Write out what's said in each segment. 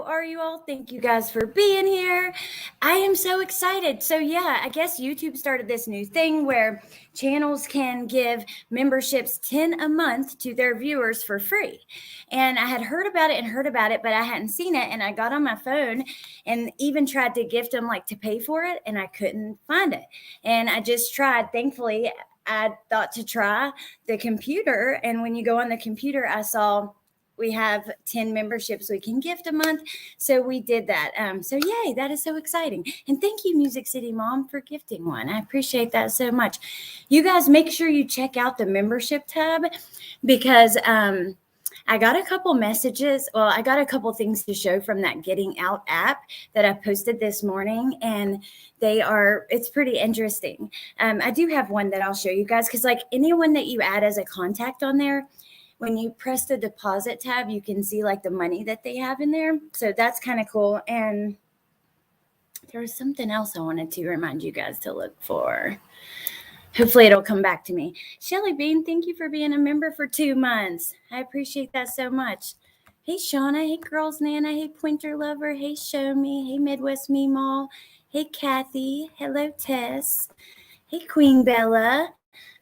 are you all? Thank you guys for being here. I am so excited. So yeah, I guess YouTube started this new thing where channels can give memberships 10 a month to their viewers for free. And I had heard about it, but I hadn't seen it. And I got on my phone and even tried to gift them like to pay for it, and I couldn't find it. And I just tried. Thankfully, I thought to try the computer. And when you go on the computer, I saw we have 10 memberships we can gift a month. So we did that. So yay, that is so exciting. And thank you, Music City Mom, for gifting one. I appreciate that so much. You guys make sure you check out the membership tab because I got a couple messages. Well, I got a couple things to show from that Getting Out app that I posted this morning, and it's pretty interesting. I do have one that I'll show you guys because like anyone that you add as a contact on there, when you press the deposit tab, you can see like the money that they have in there. So that's kind of cool. And there was something else I wanted to remind you guys to look for. Hopefully it'll come back to me. Shelly Bean, thank you for being a member for 2 months. I appreciate that so much. Hey, Shauna. Hey, Girls Nana. Hey, Pointer Lover. Hey, Show Me. Hey, Midwest Meemaw. Hey, Kathy. Hello, Tess. Hey, Queen Bella.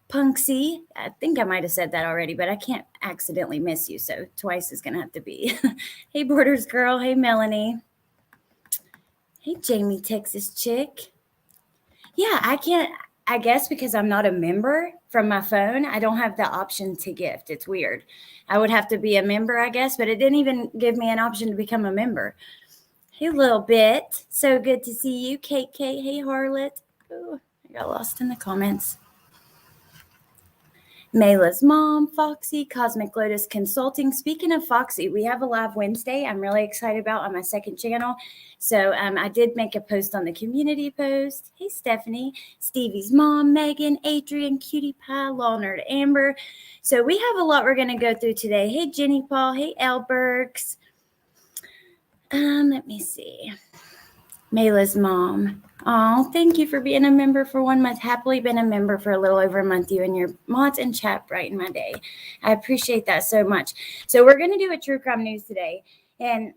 Punksy. I think I might have said that already, but I can't accidentally miss you, so twice is going to have to be. Hey, Borders Girl. Hey, Melanie. Hey, Jamie, Texas Chick. Yeah, I guess because I'm not a member from my phone, I don't have the option to gift. It's weird. I would have to be a member, I guess, but it didn't even give me an option to become a member. Hey, Little Bit. So good to see you. Kate. Hey, Harlot. Ooh, I got lost in the comments. Mayla's Mom, Foxy, Cosmic Lotus Consulting. Speaking of Foxy, we have a live Wednesday I'm really excited about on my second channel. So I did make a post on the community post. Hey, Stephanie, Stevie's mom, Megan, Adrian, Cutie Pie, Law Nerd Amber. So we have a lot we're going to go through today. Hey, Jenny Paul. Hey, Albergs. Let me see. Mayla's Mom. Oh, thank you for being a member for 1 month. Happily been a member for a little over a month. You and your mods and chat brighten my day. I appreciate that so much. So we're going to do a true crime news today. And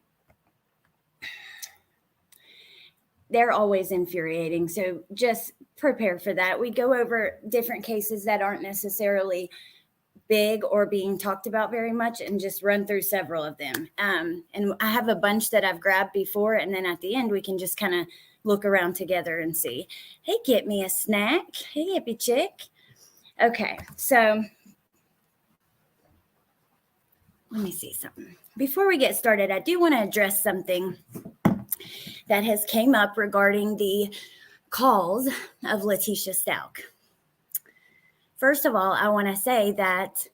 they're always infuriating. So just prepare for that. We go over different cases that aren't necessarily big or being talked about very much and just run through several of them. And I have a bunch that I've grabbed before, and then at the end we can just kind of look around together and see. Hey, get me a snack. Hey, hippie chick. Okay, so let me see something. Before we get started, I do want to address something that has came up regarding the calls of Letitia Stalk. First of all, I want to say that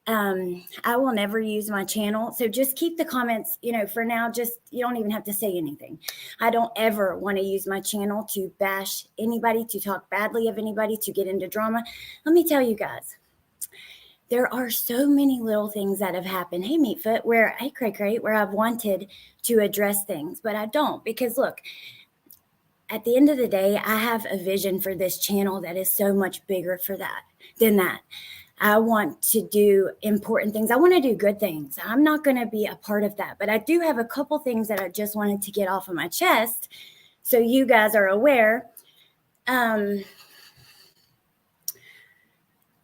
I will never use my channel. So just keep the comments, for now, you don't even have to say anything. I don't ever want to use my channel to bash anybody, to talk badly of anybody, to get into drama. Let me tell you guys, there are so many little things that have happened. Hey, Meatfoot, where I've wanted to address things, but I don't, because look, at the end of the day, I have a vision for this channel that is so much bigger than that. I want to do important things. I want to do good things. I'm not going to be a part of that, but I do have a couple things that I just wanted to get off of my chest so you guys are aware. I'm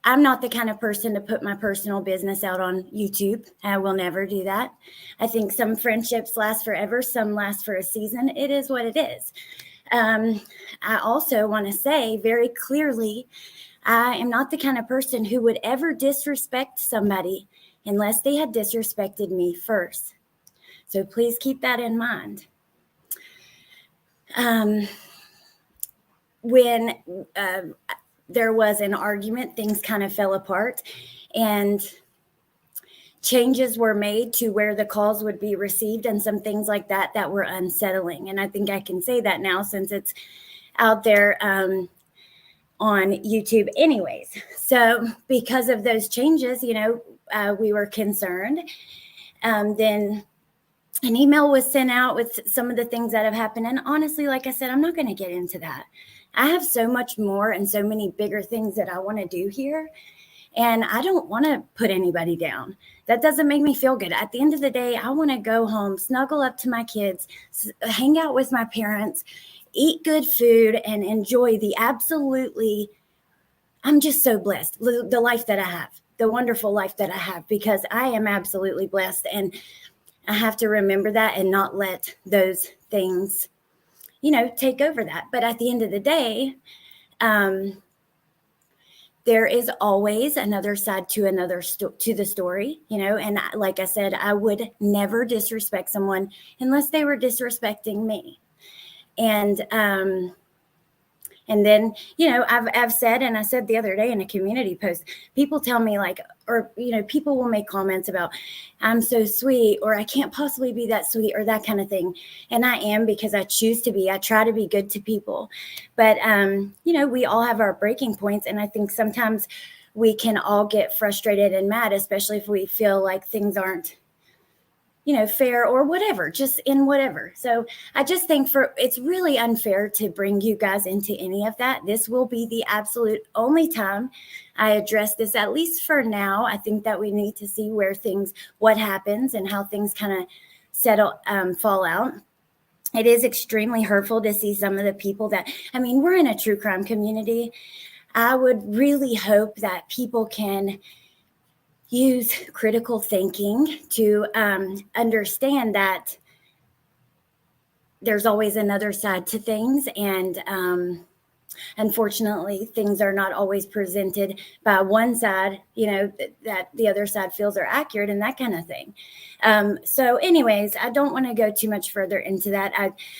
not the kind of person to put my personal business out on YouTube. I will never do that. I think some friendships last forever. Some last for a season. It is what it is. I also want to say very clearly, I am not the kind of person who would ever disrespect somebody unless they had disrespected me first. So please keep that in mind. When there was an argument, things kind of fell apart, and changes were made to where the calls would be received and some things like that were unsettling. And I think I can say that now since it's out there on YouTube anyways. So because of those changes, we were concerned. Then an email was sent out with some of the things that have happened. And honestly, like I said, I'm not going to get into that. I have so much more and so many bigger things that I want to do here. And I don't want to put anybody down. That doesn't make me feel good. At the end of the day, I want to go home, snuggle up to my kids, hang out with my parents, eat good food, and enjoy the absolutely, I'm just so blessed, the life that I have, the wonderful life that I have, because I am absolutely blessed. And I have to remember that and not let those things, take over that. But at the end of the day, there is always another side to to the story, and like I said, I would never disrespect someone unless they were disrespecting me. And then, I've said, and I said the other day in a community post, people tell me people will make comments about, I'm so sweet, or I can't possibly be that sweet, or that kind of thing. And I am, because I choose to be. I try to be good to people. But, we all have our breaking points. And I think sometimes we can all get frustrated and mad, especially if we feel like things aren't fair or whatever, just in whatever. So I just think it's really unfair to bring you guys into any of that. This will be the absolute only time I address this, at least for now. I think that we need to see what happens and how things kind of fall out. It is extremely hurtful to see some of the people we're in a true crime community. I would really hope that people can use critical thinking to understand that there's always another side to things. And unfortunately, things are not always presented by one side, that the other side feels are accurate, and that kind of thing. So anyways, I don't want to go too much further into that.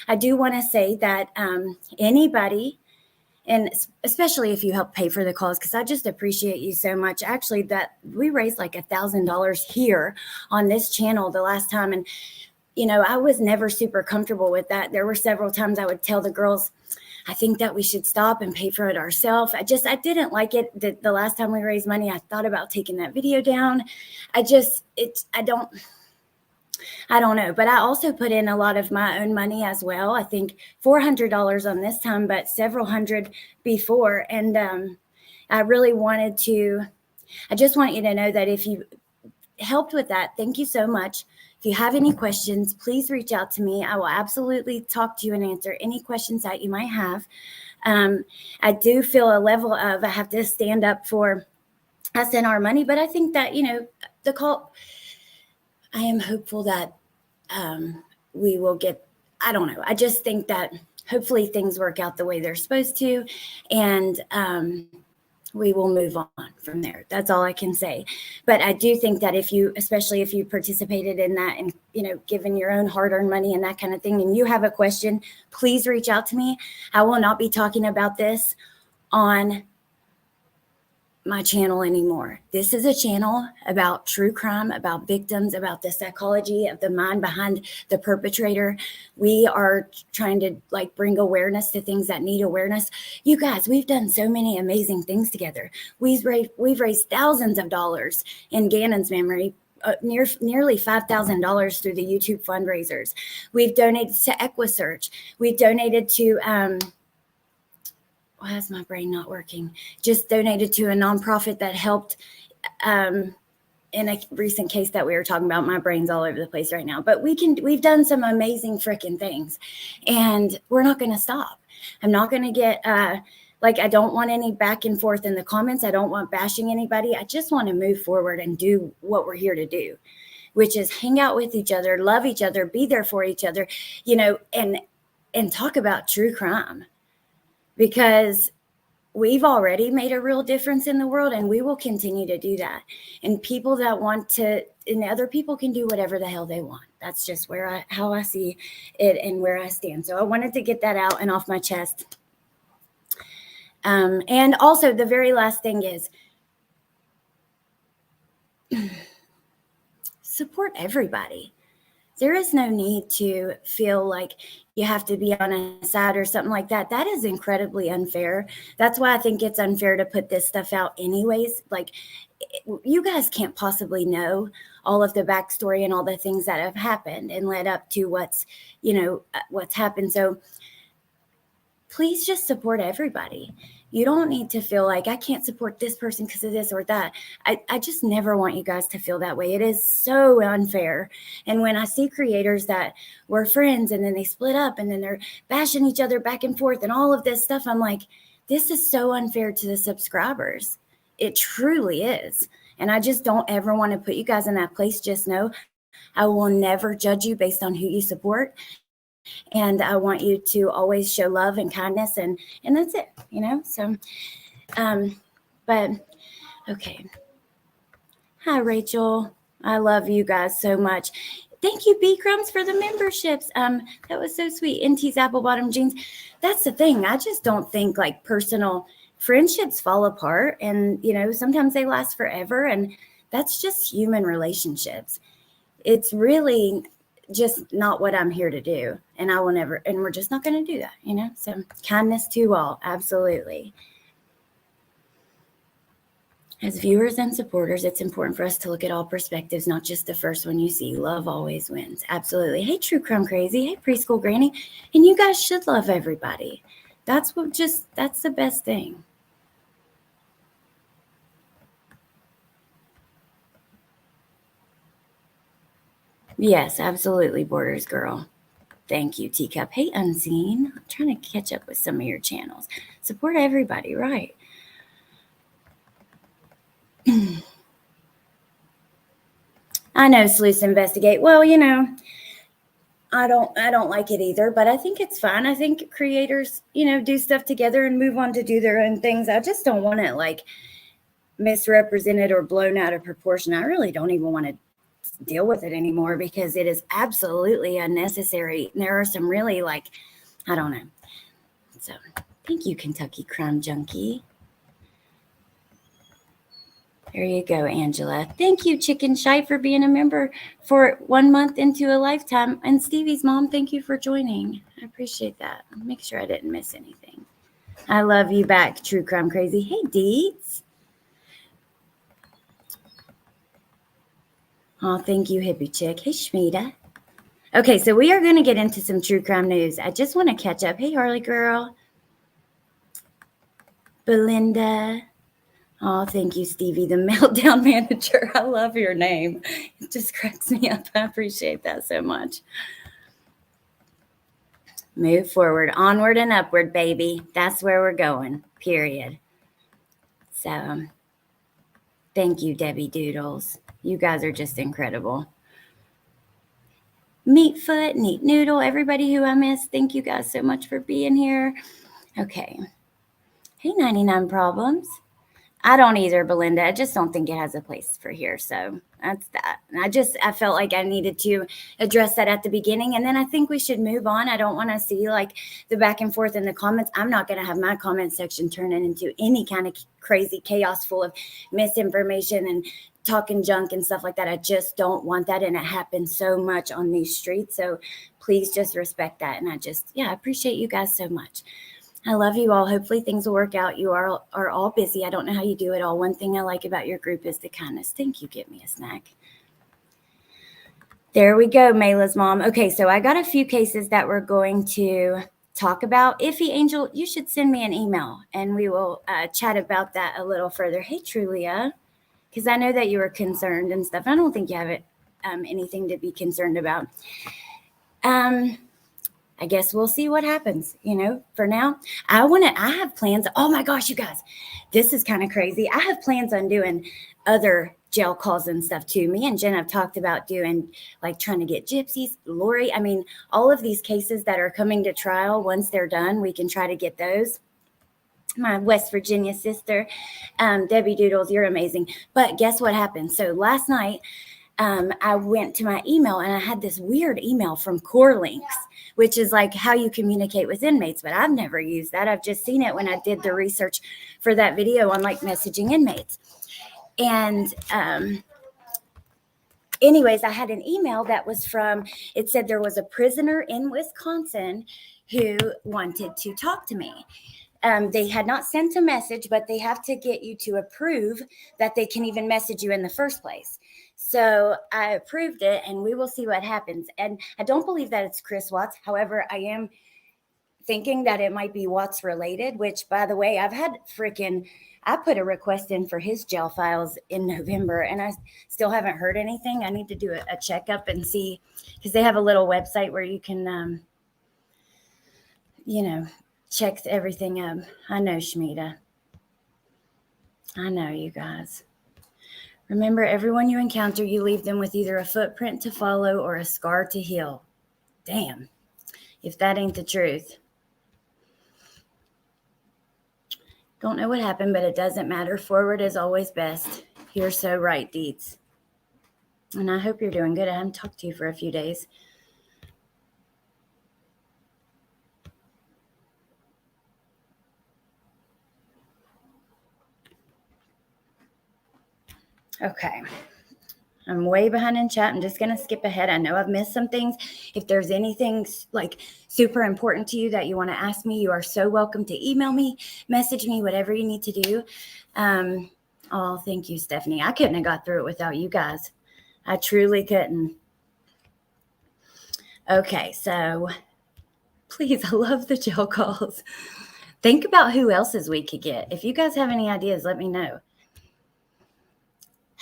I do want to say that anybody, and especially if you help pay for the cause, because I just appreciate you so much. Actually, that we raised like $1,000 here on this channel the last time. And, I was never super comfortable with that. There were several times I would tell the girls, I think that we should stop and pay for it ourselves. I didn't like it. The last time we raised money, I thought about taking that video down. I don't know, but I also put in a lot of my own money as well. I think $400 on this time, but several hundred before. And I really I just want you to know that if you helped with that, thank you so much. If you have any questions, please reach out to me. I will absolutely talk to you and answer any questions that you might have. I do feel a level of, I have to stand up for us and our money, but I think that, the call, I am hopeful that we will get, I don't know. I just think that hopefully things work out the way they're supposed to. And we will move on from there. That's all I can say. But I do think that especially if you participated in that and, given your own hard-earned money and that kind of thing, and you have a question, please reach out to me. I will not be talking about this on my channel anymore. This is a channel about true crime, about victims, about the psychology of the mind behind the perpetrator. We are trying to bring awareness to things that need awareness. You guys, we've done so many amazing things together. We've raised thousands of dollars in Gannon's memory. Nearly $5,000 through the YouTube fundraisers. We've donated to EquiSearch. We've donated to why is my brain not working? Just donated to a nonprofit that helped in a recent case that we were talking about. My brain's all over the place right now, but we've done some amazing freaking things, and we're not going to stop. I'm not going to get I don't want any back and forth in the comments. I don't want bashing anybody. I just want to move forward and do what we're here to do, which is hang out with each other, love each other, be there for each other, and talk about true crime. Because we've already made a real difference in the world, and we will continue to do that. And people that want to, and other people can do whatever the hell they want. That's just how I see it and where I stand. So I wanted to get that out and off my chest. And also the very last thing is support everybody. There is no need to feel like you have to be on a side or something like that. That is incredibly unfair. That's why I think it's unfair to put this stuff out anyways. You guys can't possibly know all of the backstory and all the things that have happened and led up to what's happened. So please just support everybody. You don't need to feel like I can't support this person because of this or that. I just never want you guys to feel that way. It is so unfair. And when I see creators that were friends and then they split up and then they're bashing each other back and forth and all of this stuff, I'm like, this is so unfair to the subscribers. It truly is. And I just don't ever want to put you guys in that place. Just know I will never judge you based on who you support. And I want you to always show love and kindness, and that's it, So, but okay. Hi, Rachel. I love you guys so much. Thank you, B Crumbs, for the memberships. That was so sweet. NT's Apple Bottom Jeans. That's the thing. I just don't think like personal friendships fall apart, and sometimes they last forever, and that's just human relationships. It's really just not what I'm here to do. And I will never, and we're just not going to do that, So kindness to all. Absolutely. As viewers and supporters, it's important for us to look at all perspectives, not just the first one you see. Love always wins. Absolutely. Hey, True Crime Crazy. Hey, Preschool Granny. And you guys should love everybody. That's the best thing. Yes, absolutely, Borders Girl. Thank you, Teacup. Hey, Unseen. I'm trying to catch up with some of your channels. Support everybody, right? I know, Sleuths Investigate. Well, I don't like it either, but I think it's fun. I think creators, do stuff together and move on to do their own things. I just don't want it like misrepresented or blown out of proportion. I really don't even want to deal with it anymore because it is absolutely unnecessary. There are some really I don't know. So thank you, Kentucky Crime Junkie. There you go, Angela. Thank you, Chicken Shy, for being a member for 1 month into a lifetime. And Stevie's mom, thank you for joining. I appreciate that. I'll make sure I didn't miss anything. I love you back, True Crime Crazy. Hey, Deets. Oh, thank you, Hippie Chick. Hey, Shmita. Okay, so we are going to get into some true crime news. I just want to catch up. Hey, Harley Girl. Belinda. Oh, thank you, Stevie, the Meltdown Manager. I love your name. It just cracks me up. I appreciate that so much. Move forward, onward and upward, baby. That's where we're going, period. So, thank you, Debbie Doodles. You guys are just incredible. Meatfoot, Neat Noodle, everybody who I missed, thank you guys so much for being here. Okay. Hey, 99 Problems. I don't either, Belinda. I just don't think it has a place for here. So that's that. And I felt like I needed to address that at the beginning. And then I think we should move on. I don't want to see the back and forth in the comments. I'm not going to have my comment section turn into any kind of crazy chaos full of misinformation and talking junk and stuff like that. I just don't want that. And it happens so much on these streets. So please just respect that. And I appreciate you guys so much. I love you all. Hopefully things will work out. You are all busy. I don't know how you do it all. One thing I like about your group is the kindness. Thank you. Get me a snack. There we go, Mayla's mom. Okay, so I got a few cases that we're going to talk about. Iffy Angel, you should send me an email and we will chat about that a little further. Hey, Trulia, because I know that you were concerned and stuff. I don't think you have anything to be concerned about. I guess we'll see what happens, for now. I have plans. Oh my gosh, you guys, this is kind of crazy. I have plans on doing other jail calls and stuff too. Me and Jen have talked about doing trying to get Gypsies, Lori. I mean, all of these cases that are coming to trial, once they're done, we can try to get those. My West Virginia sister, Debbie Doodles, you're amazing. But guess what happened? So last night, I went to my email and I had this weird email from Core Links, which is how you communicate with inmates. But I've never used that. I've just seen it when I did the research for that video on messaging inmates. And anyways, I had an email that was it said there was a prisoner in Wisconsin who wanted to talk to me. They had not sent a message, but they have to get you to approve that they can even message you in the first place. So I approved it and we will see what happens. And I don't believe that it's Chris Watts. However, I am thinking that it might be Watts related, which, by the way, I put a request in for his jail files in November, and I still haven't heard anything. I need to do a checkup and see, because they have a little website where you can, check everything up. I know, Shmita. I know, you guys. Remember, everyone you encounter, you leave them with either a footprint to follow or a scar to heal. Damn, if that ain't the truth. Don't know what happened, but it doesn't matter. Forward is always best. You're so right, Deeds. And I hope you're doing good. I haven't talked to you for a few days. Okay. I'm way behind in chat. I'm just going to skip ahead. I know I've missed some things. If there's anything like super important to you that you want to ask me, you are so welcome to email me, message me, whatever you need to do. Oh, thank you, Stephanie. I couldn't have got through it without you guys. I truly couldn't. Okay, so please, I love the jail calls. Think about who else's we could get. If you guys have any ideas, let me know.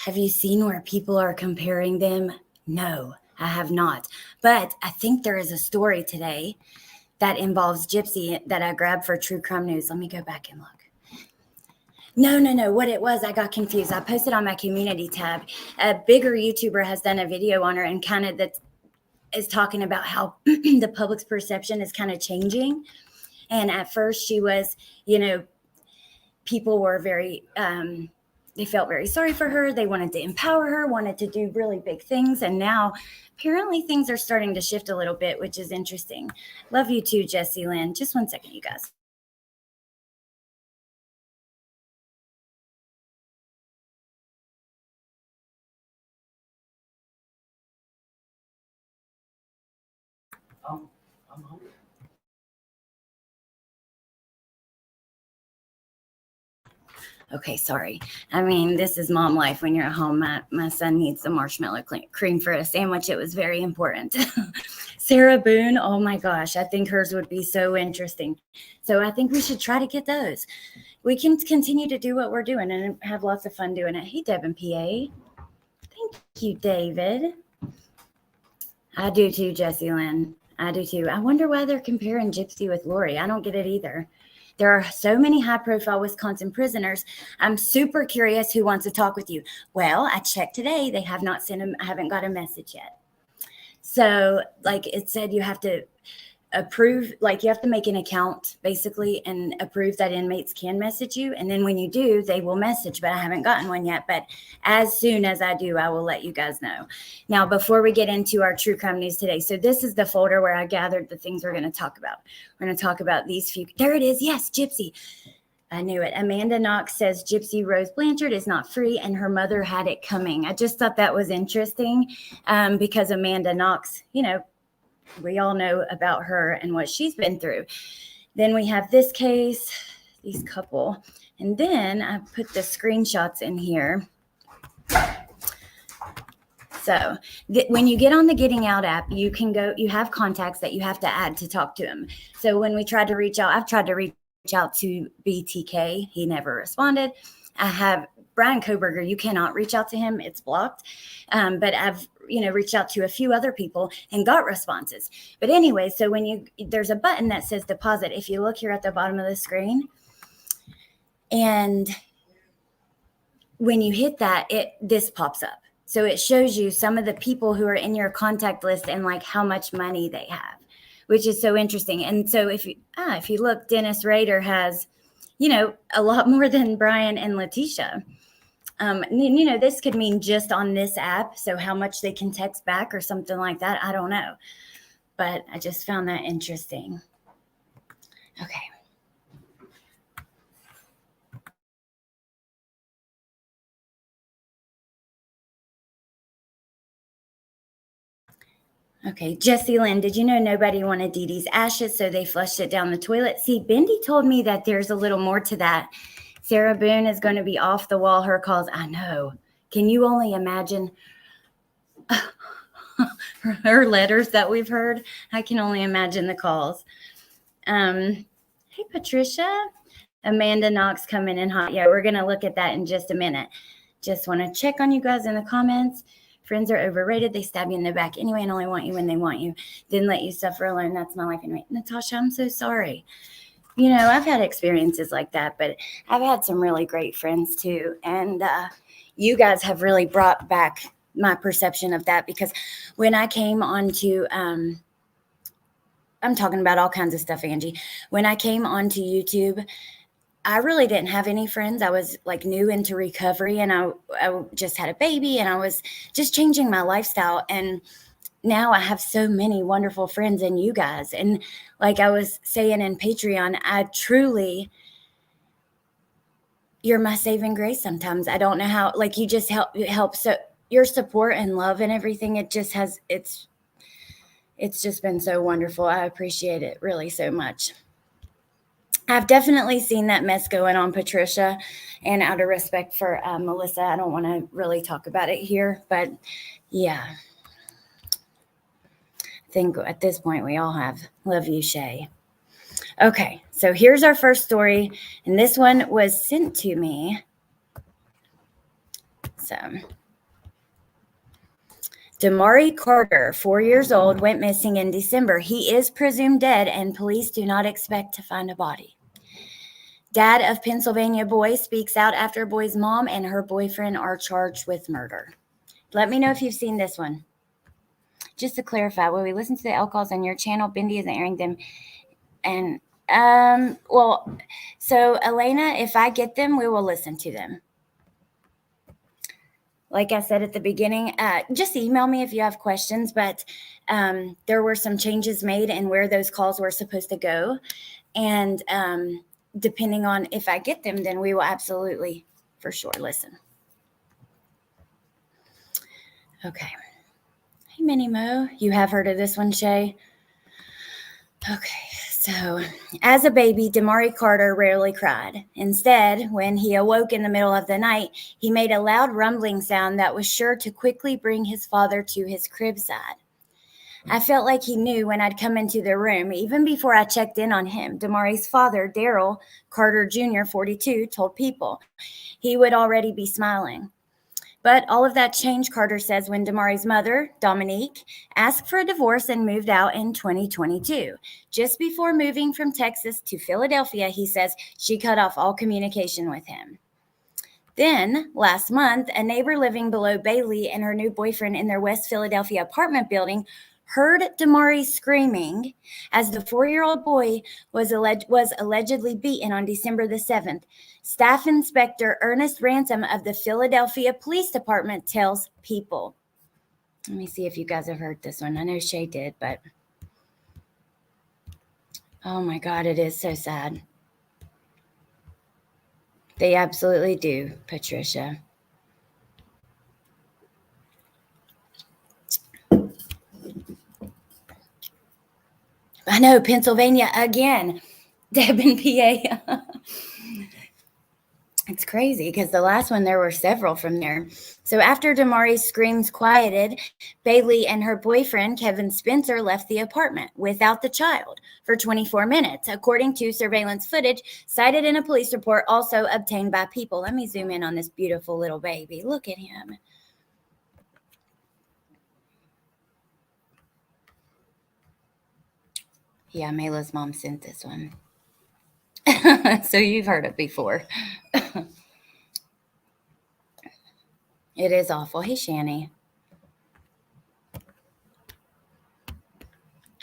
Have you seen where people are comparing them? No, I have not. But I think there is a story today that involves Gypsy that I grabbed for True Crime News. Let me go back and look. No. What it was, I got confused. I posted on my community tab. A bigger YouTuber has done a video on her and kind of that is talking about how the public's perception is kind of changing. And at first she was, people were very, they felt very sorry for her. They wanted to empower her, wanted to do really big things. And now apparently things are starting to shift a little bit, which is interesting. Love you too, Jessie Lynn. Just one second, you guys. I'm hungry. Okay, sorry. I mean, this is mom life when you're at home. My son needs the marshmallow cream for a sandwich. It was very important. Sarah Boone, oh my gosh, I think hers would be so interesting. So I think we should try to get those. We can continue to do what we're doing and have lots of fun doing it. Hey, Deb and PA. Thank you, David. I do too, Jessie Lynn. I do too. I wonder why they're comparing Gypsy with Lori. I don't get it either. There are so many high-profile Wisconsin prisoners. I'm super curious who wants to talk with you. Well, I checked today. They have not sent them. I haven't got a message yet. So, like it said, you have to approve, like you have to make an account basically and approve that inmates can message you. And then when you do, they will message, but I haven't gotten one yet. But as soon as I do, I will let you guys know. Now, before we get into our true crime news today, so this is the folder where I gathered the things we're going to talk about. We're going to talk about these few. There it is. Yes, Gypsy. I knew it. Amanda Knox says Gypsy Rose Blanchard is not free and her mother had it coming. I just thought that was interesting because Amanda Knox, we all know about her and what she's been through. Then we have this case, these couple, and then I put the screenshots in here. So when you get on the Getting Out app, you can go, you have contacts that you have to add to talk to them. So when we tried to reach out, I've tried to reach out to BTK. He never responded. I have Brian Koberger. You cannot reach out to him. It's blocked. But I've, reached out to a few other people and got responses. But anyway, so when there's a button that says deposit. If you look here at the bottom of the screen, and when you hit that, this pops up. So it shows you some of the people who are in your contact list and like how much money they have, which is so interesting. And so if you look, Dennis Rader has, a lot more than Brian and Letitia. This could mean just on this app. So how much they can text back or something like that. I don't know. But I just found that interesting. Okay. Okay, Jessie Lynn, did you know nobody wanted Dee Dee's ashes, so they flushed it down the toilet? See, Bendy told me that there's a little more to that. Sarah Boone is going to be off the wall. Her calls, I know. Can you only imagine her letters that we've heard? I can only imagine the calls. Hey, Patricia. Amanda Knox coming in hot. Yeah, we're going to look at that in just a minute. Just want to check on you guys in the comments. Friends are overrated. They stab you in the back anyway and only want you when they want you. Didn't let you suffer alone. That's my life anyway. Natasha, I'm so sorry. You know, I've had experiences like that, but I've had some really great friends too. And you guys have really brought back my perception of that, because when I came onto, I'm talking about all kinds of stuff, Angie. When I came onto YouTube, I really didn't have any friends. I was like new into recovery, and I just had a baby, and I was just changing my lifestyle. And now I have so many wonderful friends in you guys. And like I was saying in Patreon, you're my saving grace sometimes. I don't know how, like, you just help. So your support and love and everything, it's just been so wonderful. I appreciate it really so much. I've definitely seen that mess going on, Patricia, and out of respect for Melissa, I don't want to really talk about it here, but yeah. I think at this point we all have. Love you, Shay. Okay, so here's our first story, and this one was sent to me. So, Deari Carter, 4 years old, went missing in December. He is presumed dead, and police do not expect to find a body. Dad of Pennsylvania boy speaks out after boy's mom and her boyfriend are charged with murder. Let me know if you've seen this one. Just to clarify, when we listen to the L calls on your channel, Bindi isn't airing them. And, so Elena, if I get them, we will listen to them. Like I said at the beginning, just email me if you have questions, but there were some changes made in where those calls were supposed to go. And depending on if I get them, then we will absolutely, for sure, listen. Okay. Hey, Minnie Mo. You have heard of this one, Shay? Okay. So, as a baby, Deari Carter rarely cried. Instead, when he awoke in the middle of the night, he made a loud rumbling sound that was sure to quickly bring his father to his crib side. I felt like he knew when I'd come into the room, even before I checked in on him. Deari's father, Daryl Carter Jr., 42, told People he would already be smiling. But all of that changed, Carter says, when Deari's mother, Dominique, asked for a divorce and moved out in 2022. Just before moving from Texas to Philadelphia, he says she cut off all communication with him. Then, last month, a neighbor living below Bailey and her new boyfriend in their West Philadelphia apartment building heard Deari screaming as the 4-year-old boy was allegedly beaten on December the 7th. Staff Inspector Ernest Ransom of the Philadelphia Police Department tells People. Let me see if you guys have heard this one. I know Shay did, but oh my God, it is so sad. They absolutely do, Patricia. I know, Pennsylvania again. Deb and PA. It's crazy because the last one, there were several from there. So after Deari's screams quieted, Bailey and her boyfriend, Kevin Spencer, left the apartment without the child for 24 minutes, according to surveillance footage cited in a police report also obtained by People. Let me zoom in on this beautiful little baby. Look at him. Yeah, Mayla's mom sent this one. So you've heard it before. It is awful. Hey, Shani.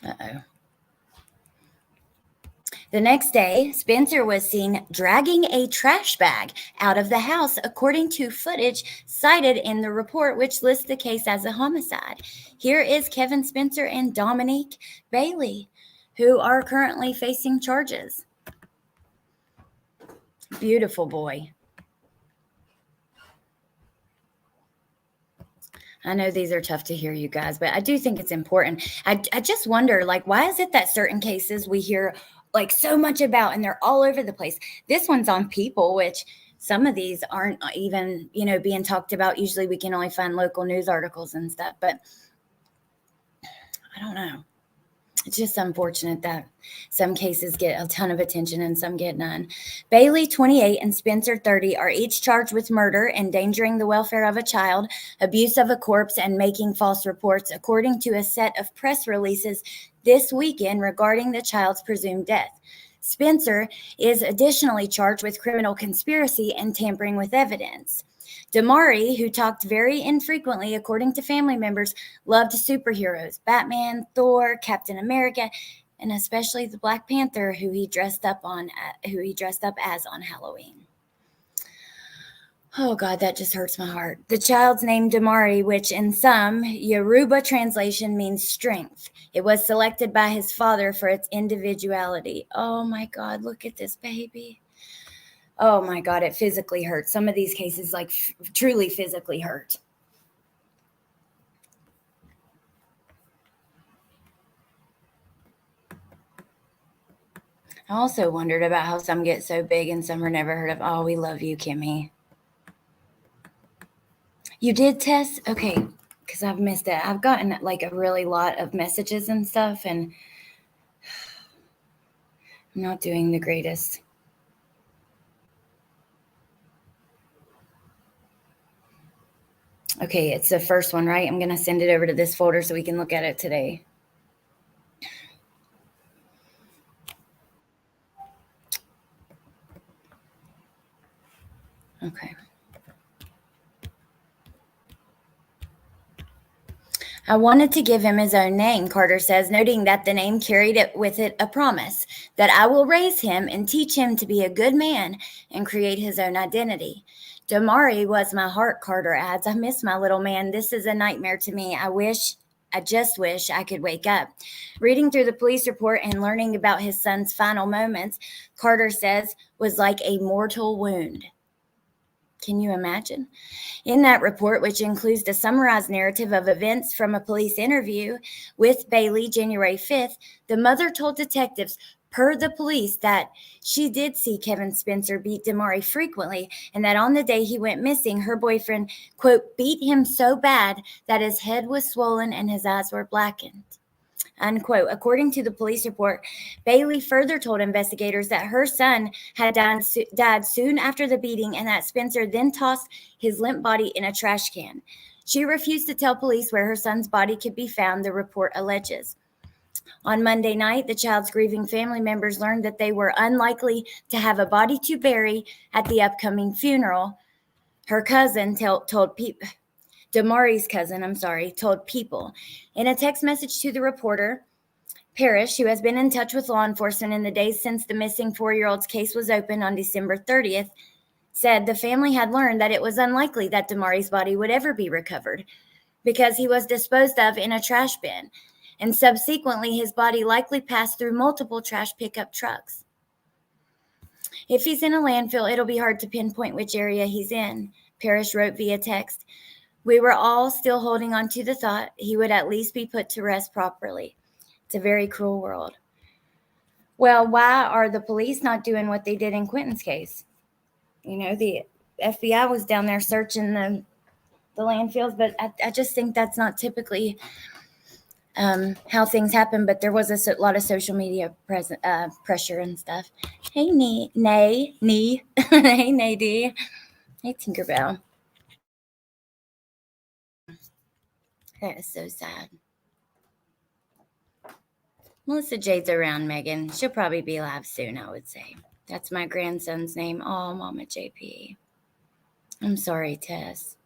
Uh-oh. The next day, Spencer was seen dragging a trash bag out of the house, according to footage cited in the report, which lists the case as a homicide. Here is Kevin Spencer and Dominique Bailey, who are currently facing charges. Beautiful boy. I know these are tough to hear, you guys, but I do think it's important. I just wonder, like, why is it that certain cases we hear like so much about and they're all over the place? This one's on People, which some of these aren't even, being talked about. Usually we can only find local news articles and stuff, but I don't know. It's just unfortunate that some cases get a ton of attention and some get none. Bailey, 28, and Spencer, 30, are each charged with murder, endangering the welfare of a child, abuse of a corpse, and making false reports, according to a set of press releases this weekend regarding the child's presumed death. Spencer is additionally charged with criminal conspiracy and tampering with evidence. Deari, who talked very infrequently, according to family members, loved superheroes: Batman, Thor, Captain America, and especially the Black Panther, who he dressed up as on Halloween. Oh God, that just hurts my heart. The child's name Deari, which in some Yoruba translation means strength. It was selected by his father for its individuality. Oh my God, look at this baby. Oh my God, it physically hurts. Some of these cases truly physically hurt. I also wondered about how some get so big and some are never heard of. Oh, we love you, Kimmy. You did, Tess? Okay, because I've missed it. I've gotten a really lot of messages and stuff, and I'm not doing the greatest. Okay, it's the first one, right? I'm going to send it over to this folder so we can look at it today. Okay. I wanted to give him his own name, Carter says, noting that the name carried with it a promise that I will raise him and teach him to be a good man and create his own identity. Deari was my heart, Carter adds. I miss my little man. This is a nightmare to me. I just wish I could wake up. Reading through the police report and learning about his son's final moments, Carter says, was like a mortal wound. Can you imagine? In that report, which includes the summarized narrative of events from a police interview with Bailey January 5th, the mother told detectives, per the police, that she did see Kevin Spencer beat Deari frequently, and that on the day he went missing, her boyfriend, quote, beat him so bad that his head was swollen and his eyes were blackened. Unquote. According to the police report, Bailey further told investigators that her son had died soon after the beating and that Spencer then tossed his limp body in a trash can. She refused to tell police where her son's body could be found, the report alleges. On Monday night, the child's grieving family members learned that they were unlikely to have a body to bury at the upcoming funeral. Her cousin told people. Deari's cousin, told People. In a text message to the reporter, Parrish, who has been in touch with law enforcement in the days since the missing 4-year-old's case was opened on December 30th, said the family had learned that it was unlikely that Deari's body would ever be recovered because he was disposed of in a trash bin, and subsequently his body likely passed through multiple trash pickup trucks. If he's in a landfill, it'll be hard to pinpoint which area he's in, Parrish wrote via text. We were all still holding on to the thought he would at least be put to rest properly. It's a very cruel world. Well, why are the police not doing what they did in Quentin's case? You know, the FBI was down there searching the landfills, but I just think that's not typically how things happen. But there was a lot of social media pressure and stuff. Hey, Hey, Nadie. Hey, Tinkerbell. That is so sad. Melissa Jade's around, Megan. She'll probably be live soon, I would say. That's my grandson's name. Oh, Mama JP. I'm sorry, Tess.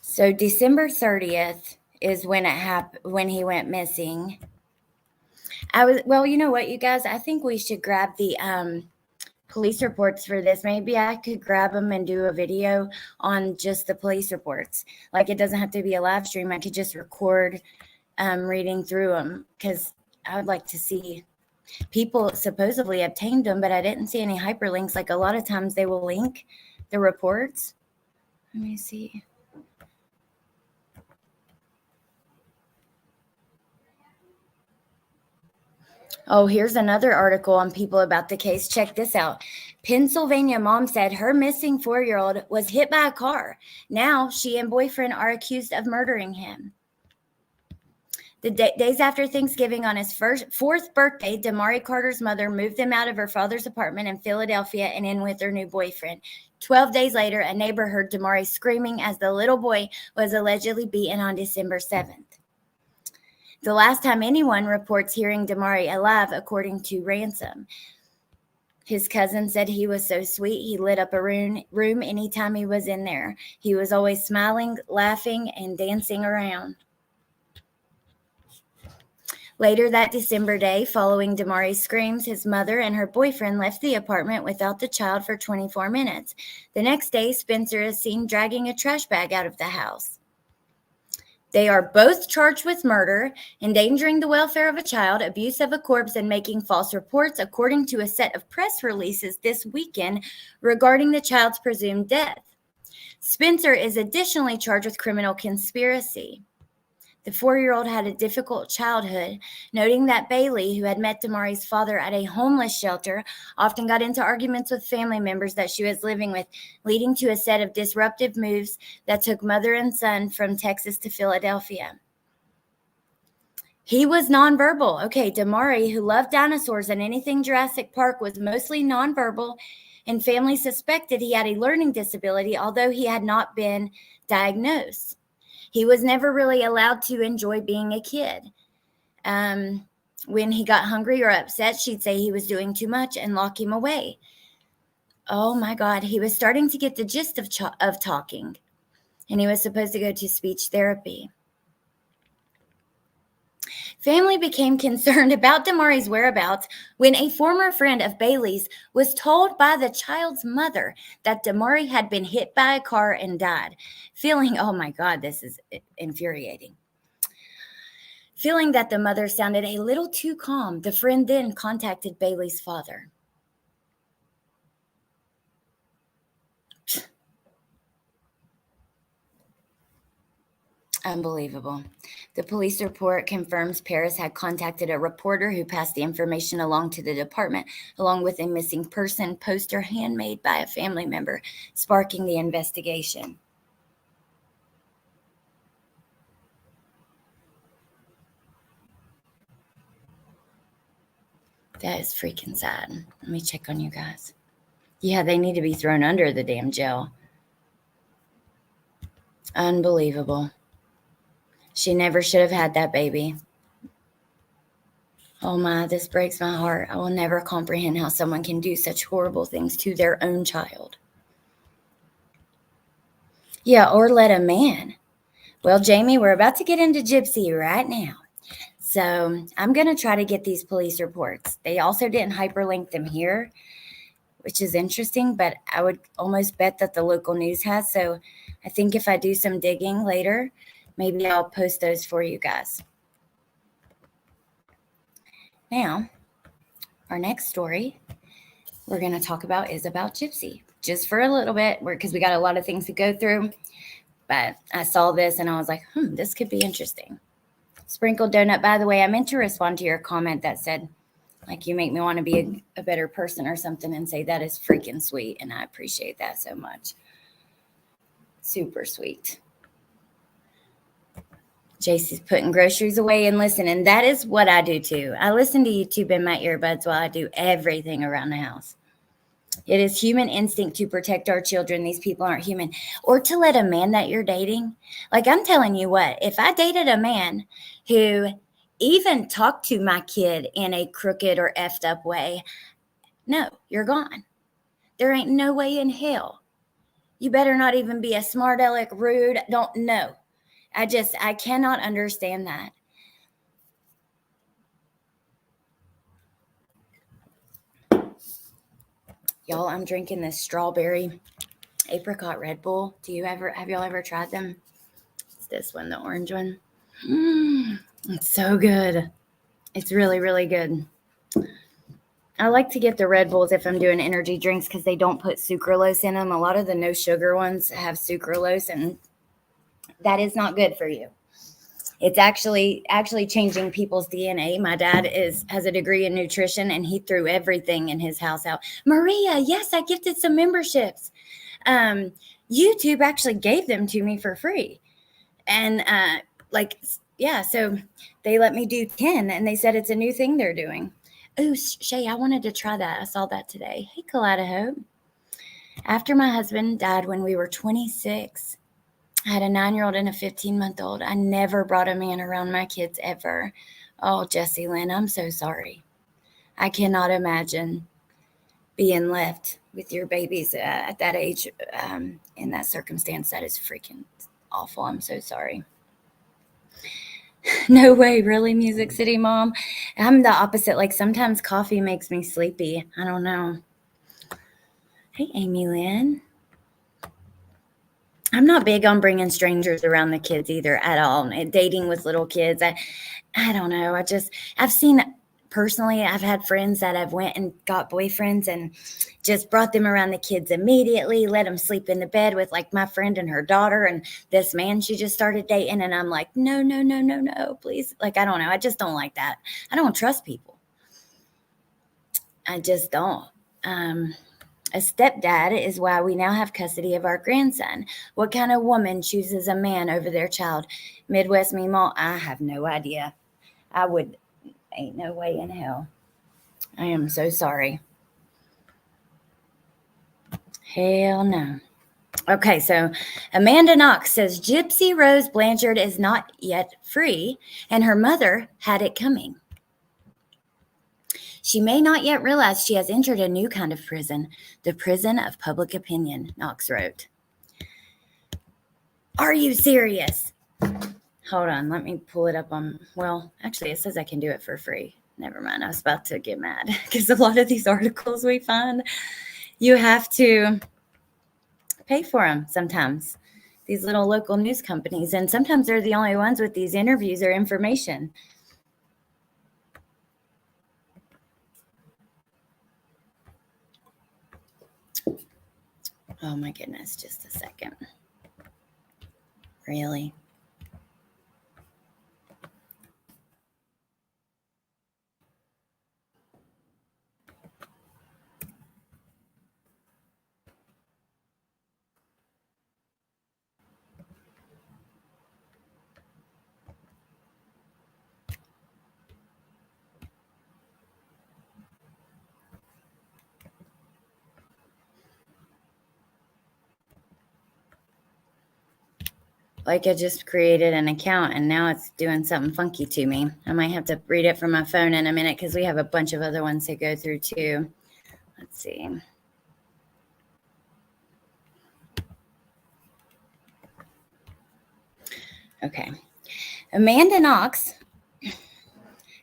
So December 30th is when it happened, when he went missing. Well, you know what, you guys? I think we should grab the police reports for this. Maybe I could grab them and do a video on just the police reports. Like, it doesn't have to be a live stream. I could just record reading through them, because I would like to see. People supposedly obtained them, but I didn't see any hyperlinks. Like, a lot of times they will link the reports. Let me see. Oh, here's another article on People about the case. Check this out. Pennsylvania mom said her missing 4-year-old was hit by a car. Now she and boyfriend are accused of murdering him. The days after Thanksgiving, on his fourth birthday, Deari Carter's mother moved them out of her father's apartment in Philadelphia and in with her new boyfriend. 12 days later, a neighbor heard Deari screaming as the little boy was allegedly beaten on December 7th. The last time anyone reports hearing Deari alive, according to Ransom. His cousin said he was so sweet, he lit up a room anytime he was in there. He was always smiling, laughing, and dancing around. Later that December day, following Deari's screams, his mother and her boyfriend left the apartment without the child for 24 minutes. The next day, Spencer is seen dragging a trash bag out of the house. They are both charged with murder, endangering the welfare of a child, abuse of a corpse, and making false reports, according to a set of press releases this weekend regarding the child's presumed death. Spencer is additionally charged with criminal conspiracy. The 4-year-old had a difficult childhood, noting that Bailey, who had met Deari's father at a homeless shelter, often got into arguments with family members that she was living with, leading to a set of disruptive moves that took mother and son from Texas to Philadelphia. He was nonverbal. Okay, Deari, who loved dinosaurs and anything Jurassic Park, was mostly nonverbal, and family suspected he had a learning disability, although he had not been diagnosed. He was never really allowed to enjoy being a kid. When he got hungry or upset, she'd say he was doing too much and lock him away. Oh my God, he was starting to get the gist of talking, and he was supposed to go to speech therapy. Family became concerned about Deari's whereabouts when a former friend of Bailey's was told by the child's mother that Deari had been hit by a car and died. Oh my God, this is infuriating. Feeling that the mother sounded a little too calm, the friend then contacted Bailey's father. Unbelievable. The police report confirms Paris had contacted a reporter who passed the information along to the department, along with a missing person poster handmade by a family member, sparking the investigation. That is freaking sad. Let me check on you guys. Yeah, they need to be thrown under the damn jail. Unbelievable. She never should have had that baby. Oh my, this breaks my heart. I will never comprehend how someone can do such horrible things to their own child. Yeah, or let a man. Well, Jamie, we're about to get into Gypsy right now. So I'm going to try to get these police reports. They also didn't hyperlink them here, which is interesting, but I would almost bet that the local news has. So I think if I do some digging later, maybe I'll post those for you guys. Now, our next story we're going to talk about is about Gypsy, just for a little bit, because we got a lot of things to go through. But I saw this and I was like, this could be interesting. Sprinkled Donut, by the way, I meant to respond to your comment that said, like, you make me want to be a better person or something, and say that is freaking sweet. And I appreciate that so much. Super sweet. JC's putting groceries away and listening. That is what I do too. I listen to YouTube in my earbuds while I do everything around the house. It is human instinct to protect our children. These people aren't human. Or to let a man that you're dating. Like, I'm telling you what, if I dated a man who even talked to my kid in a crooked or effed up way, no, you're gone. There ain't no way in hell. You better not even be a smart aleck, rude. Don't know. I cannot understand that. Y'all, I'm drinking this strawberry apricot Red Bull. Have y'all ever tried them? It's this one, the orange one. It's so good. It's really, really good. I like to get the Red Bulls if I'm doing energy drinks because they don't put sucralose in them. A lot of the no sugar ones have sucralose, and that is not good for you. It's actually changing people's DNA. My dad has a degree in nutrition, and he threw everything in his house out. Maria, yes, I gifted some memberships. YouTube actually gave them to me for free. And so they let me do 10, and they said it's a new thing they're doing. Oh, Shay, I wanted to try that. I saw that today. Hey, Kalada Hope. After my husband died when we were 26, I had a 9-year-old and a 15-month-old. I never brought a man around my kids ever. Oh, Jessie Lynn, I'm so sorry. I cannot imagine being left with your babies at that age in that circumstance. That is freaking awful. I'm so sorry. No way, really, Music City Mom? I'm the opposite. Like, sometimes coffee makes me sleepy. I don't know. Hey, Amy Lynn. I'm not big on bringing strangers around the kids either at all. Dating with little kids, I don't know. I've seen personally, I've had friends that have went and got boyfriends and just brought them around the kids immediately, let them sleep in the bed with like my friend and her daughter and this man she just started dating. And I'm like, no, please. Like, I don't know. I just don't like that. I don't trust people. I just don't. A stepdad is why we now have custody of our grandson. What kind of woman chooses a man over their child? Midwest Meemaw, I have no idea. Ain't no way in hell. I am so sorry. Hell no. Okay, so Amanda Knox says Gypsy Rose Blanchard is not yet free, and her mother had it coming. She may not yet realize she has entered a new kind of prison, the prison of public opinion, Knox wrote. Are you serious? Hold on, let me pull it up on, well, actually it says I can do it for free. Never mind, I was about to get mad because a lot of these articles we find, you have to pay for them sometimes, these little local news companies, and sometimes they're the only ones with these interviews or information. Oh my goodness, just a second. Really? Like, I just created an account and now it's doing something funky to me. I might have to read it from my phone in a minute because we have a bunch of other ones to go through too. Let's see. Okay. Amanda Knox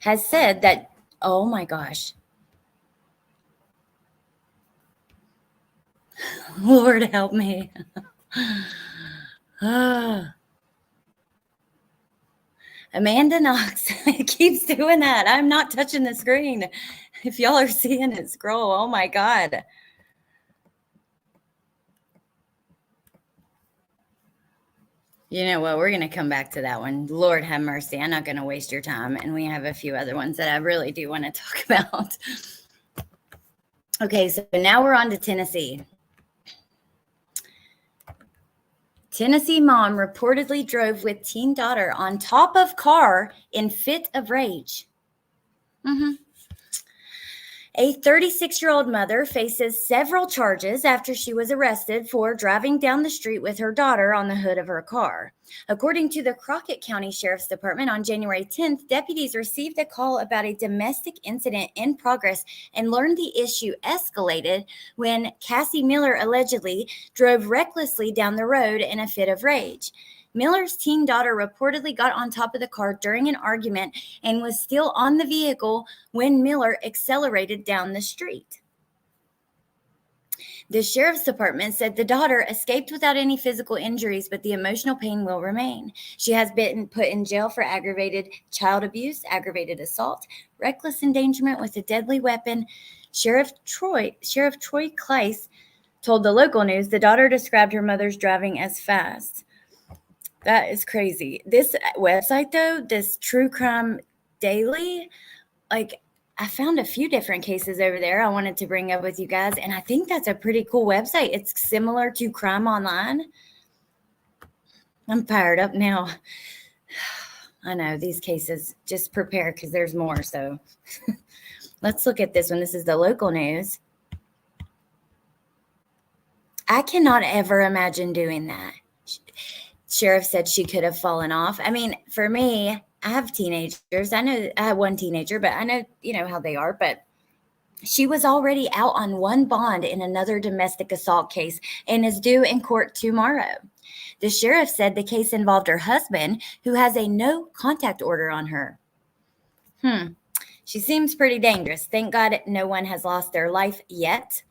has said that, oh my gosh. Lord help me. Amanda Knox keeps doing that. I'm not touching the screen. If y'all are seeing it scroll, oh my God. You know what? We're going to come back to that one. Lord have mercy. I'm not going to waste your time. And we have a few other ones that I really do want to talk about. Okay, so now we're on to Tennessee. Tennessee mom reportedly drove with teen daughter on top of car in fit of rage. A 36-year-old mother faces several charges after she was arrested for driving down the street with her daughter on the hood of her car. According to the Crockett County Sheriff's Department, on January 10th, deputies received a call about a domestic incident in progress and learned the issue escalated when Cassie Miller allegedly drove recklessly down the road in a fit of rage. Miller's teen daughter reportedly got on top of the car during an argument and was still on the vehicle when Miller accelerated down the street. The sheriff's department said the daughter escaped without any physical injuries, but the emotional pain will remain. She has been put in jail for aggravated child abuse, aggravated assault, reckless endangerment with a deadly weapon. Sheriff Troy Kleiss told the local news the daughter described her mother's driving as fast. That is crazy. This website, though, this True Crime Daily, like, I found a few different cases over there I wanted to bring up with you guys, and I think that's a pretty cool website. It's similar to Crime Online. I'm fired up now. I know these cases, just prepare because there's more. So let's look at this one. This is the local news. I cannot ever imagine doing that. Sheriff said she could have fallen off. I mean, for me, I have teenagers. I know I have one teenager, but I know, how they are. But she was already out on one bond in another domestic assault case and is due in court tomorrow. The sheriff said the case involved her husband, who has a no contact order on her. She seems pretty dangerous. Thank God no one has lost their life yet.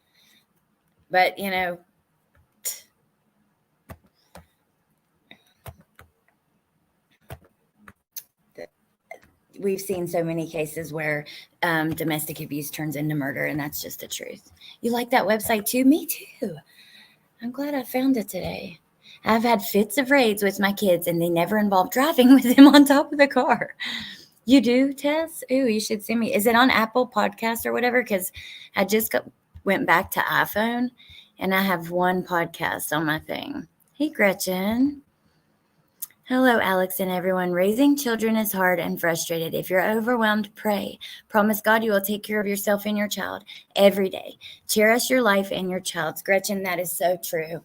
But, we've seen so many cases where domestic abuse turns into murder, and that's just the truth. You like that website too? Me too. I'm glad I found it today. I've had fits of raids with my kids, and they never involve driving with them on top of the car. You do, Tess? Ooh, you should send me. Is it on Apple Podcasts or whatever? Because I just went back to iPhone, and I have one podcast on my thing. Hey, Gretchen. Hello, Alex and everyone. Raising children is hard and frustrated. If you're overwhelmed, pray. Promise God you will take care of yourself and your child every day. Cherish your life and your child's. Gretchen, that is so true.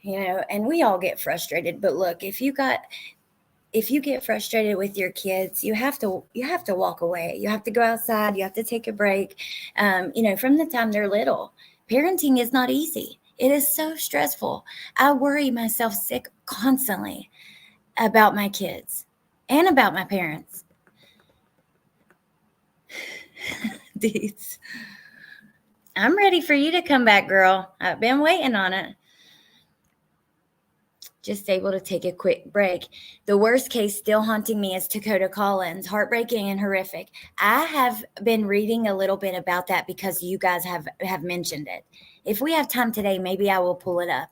And we all get frustrated. But look, if you get frustrated with your kids, you have to walk away. You have to go outside. You have to take a break. From the time they're little. Parenting is not easy. It is so stressful. I worry myself sick constantly about my kids and about my parents. Deeds. I'm ready for you to come back, girl. I've been waiting on it. Just able to take a quick break. The worst case still haunting me is Takota Collins. Heartbreaking and horrific. I have been reading a little bit about that because you guys have mentioned it. If we have time today, maybe I will pull it up.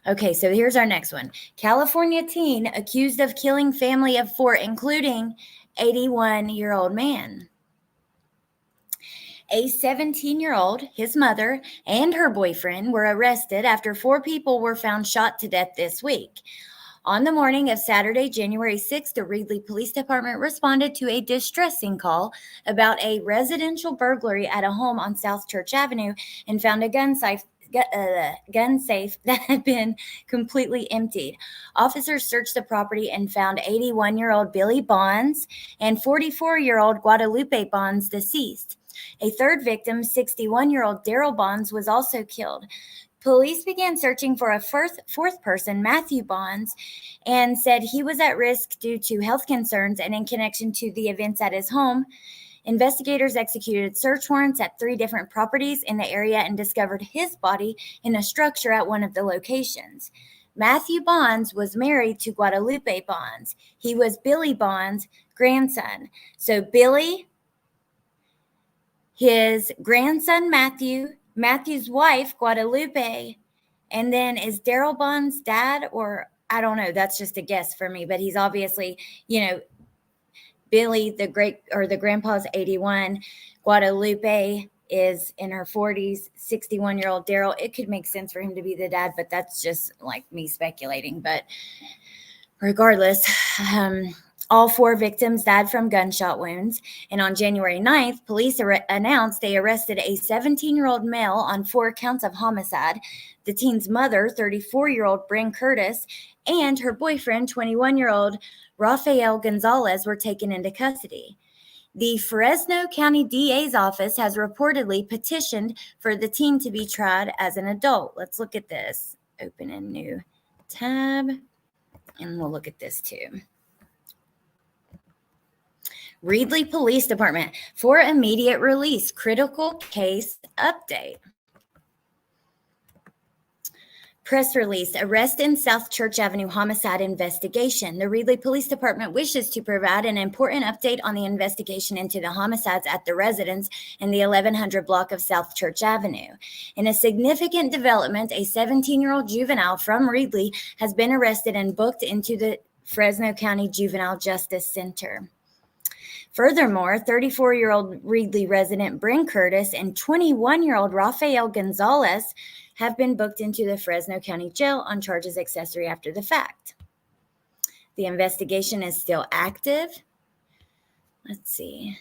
Okay, so here's our next one. California teen accused of killing family of 4, including 81-year-old man. A 17-year-old, his mother, and her boyfriend were arrested after 4 people were found shot to death this week. On the morning of Saturday, January 6th, the Reedley Police Department responded to a distressing call about a residential burglary at a home on South Church Avenue and found a gun safe that had been completely emptied. Officers searched the property and found 81-year-old Billy Bonds and 44-year-old Guadalupe Bonds deceased. A third victim, 61-year-old Daryl Bonds, was also killed. Police began searching for a fourth person, Matthew Bonds, and said he was at risk due to health concerns and in connection to the events at his home. Investigators executed search warrants at 3 different properties in the area and discovered his body in a structure at one of the locations. Matthew Bonds was married to Guadalupe Bonds. He was Billy Bonds' grandson. So Billy, his grandson Matthew's wife Guadalupe, and then is Daryl Bonds' dad, or I don't know. That's just a guess for me, but he's obviously, Billy, the grandpa's 81. Guadalupe is in her 40s. 61-year-old Daryl. It could make sense for him to be the dad, but that's just like me speculating. But regardless, all 4 victims died from gunshot wounds. And on January 9th, police announced they arrested a 17-year-old male on 4 counts of homicide. The teen's mother, 34-year-old Bryn Curtis, and her boyfriend, 21-year-old Rafael Gonzalez, were taken into custody. The Fresno County DA's office has reportedly petitioned for the teen to be tried as an adult. Let's look at this. Open a new tab, and we'll look at this too. Reedley Police Department for immediate release. Critical case update. Press release, arrest in South Church Avenue homicide investigation. The Reedley Police Department wishes to provide an important update on the investigation into the homicides at the residence in the 1100 block of South Church Avenue. In a significant development, a 17-year-old juvenile from Reedley has been arrested and booked into the Fresno County Juvenile Justice Center. Furthermore, 34-year-old Reedley resident Bryn Curtis and 21-year-old Rafael Gonzalez have been booked into the Fresno County Jail on charges accessory after the fact. The investigation is still active. Let's see.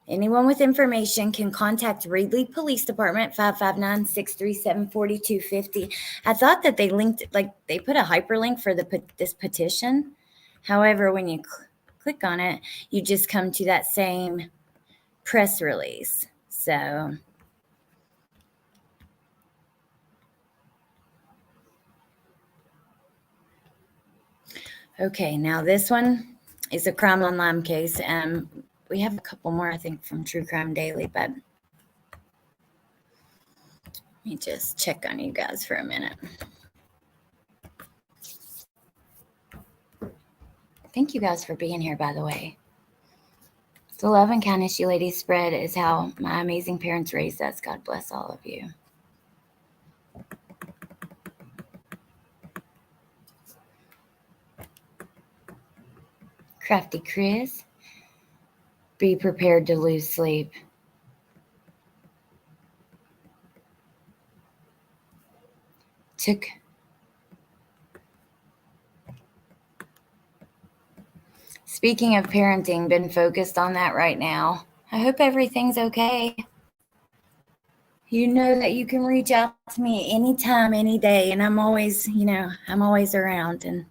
Anyone with information can contact Reedley Police Department, 559-637-4250. I thought that they linked, they put a hyperlink for this petition. However, when you click on it, you just come to that same press release. So, okay, now this one is a crime on Lime case. We have a couple more, I think, from True Crime Daily, but let me just check on you guys for a minute. Thank you guys for being here, by the way. The love and kindness you ladies spread is how my amazing parents raised us. God bless all of you. Crafty Chris, be prepared to lose sleep. Speaking of parenting, been focused on that right now. I hope everything's okay. You know that you can reach out to me anytime, any day, and I'm always, I'm always around. And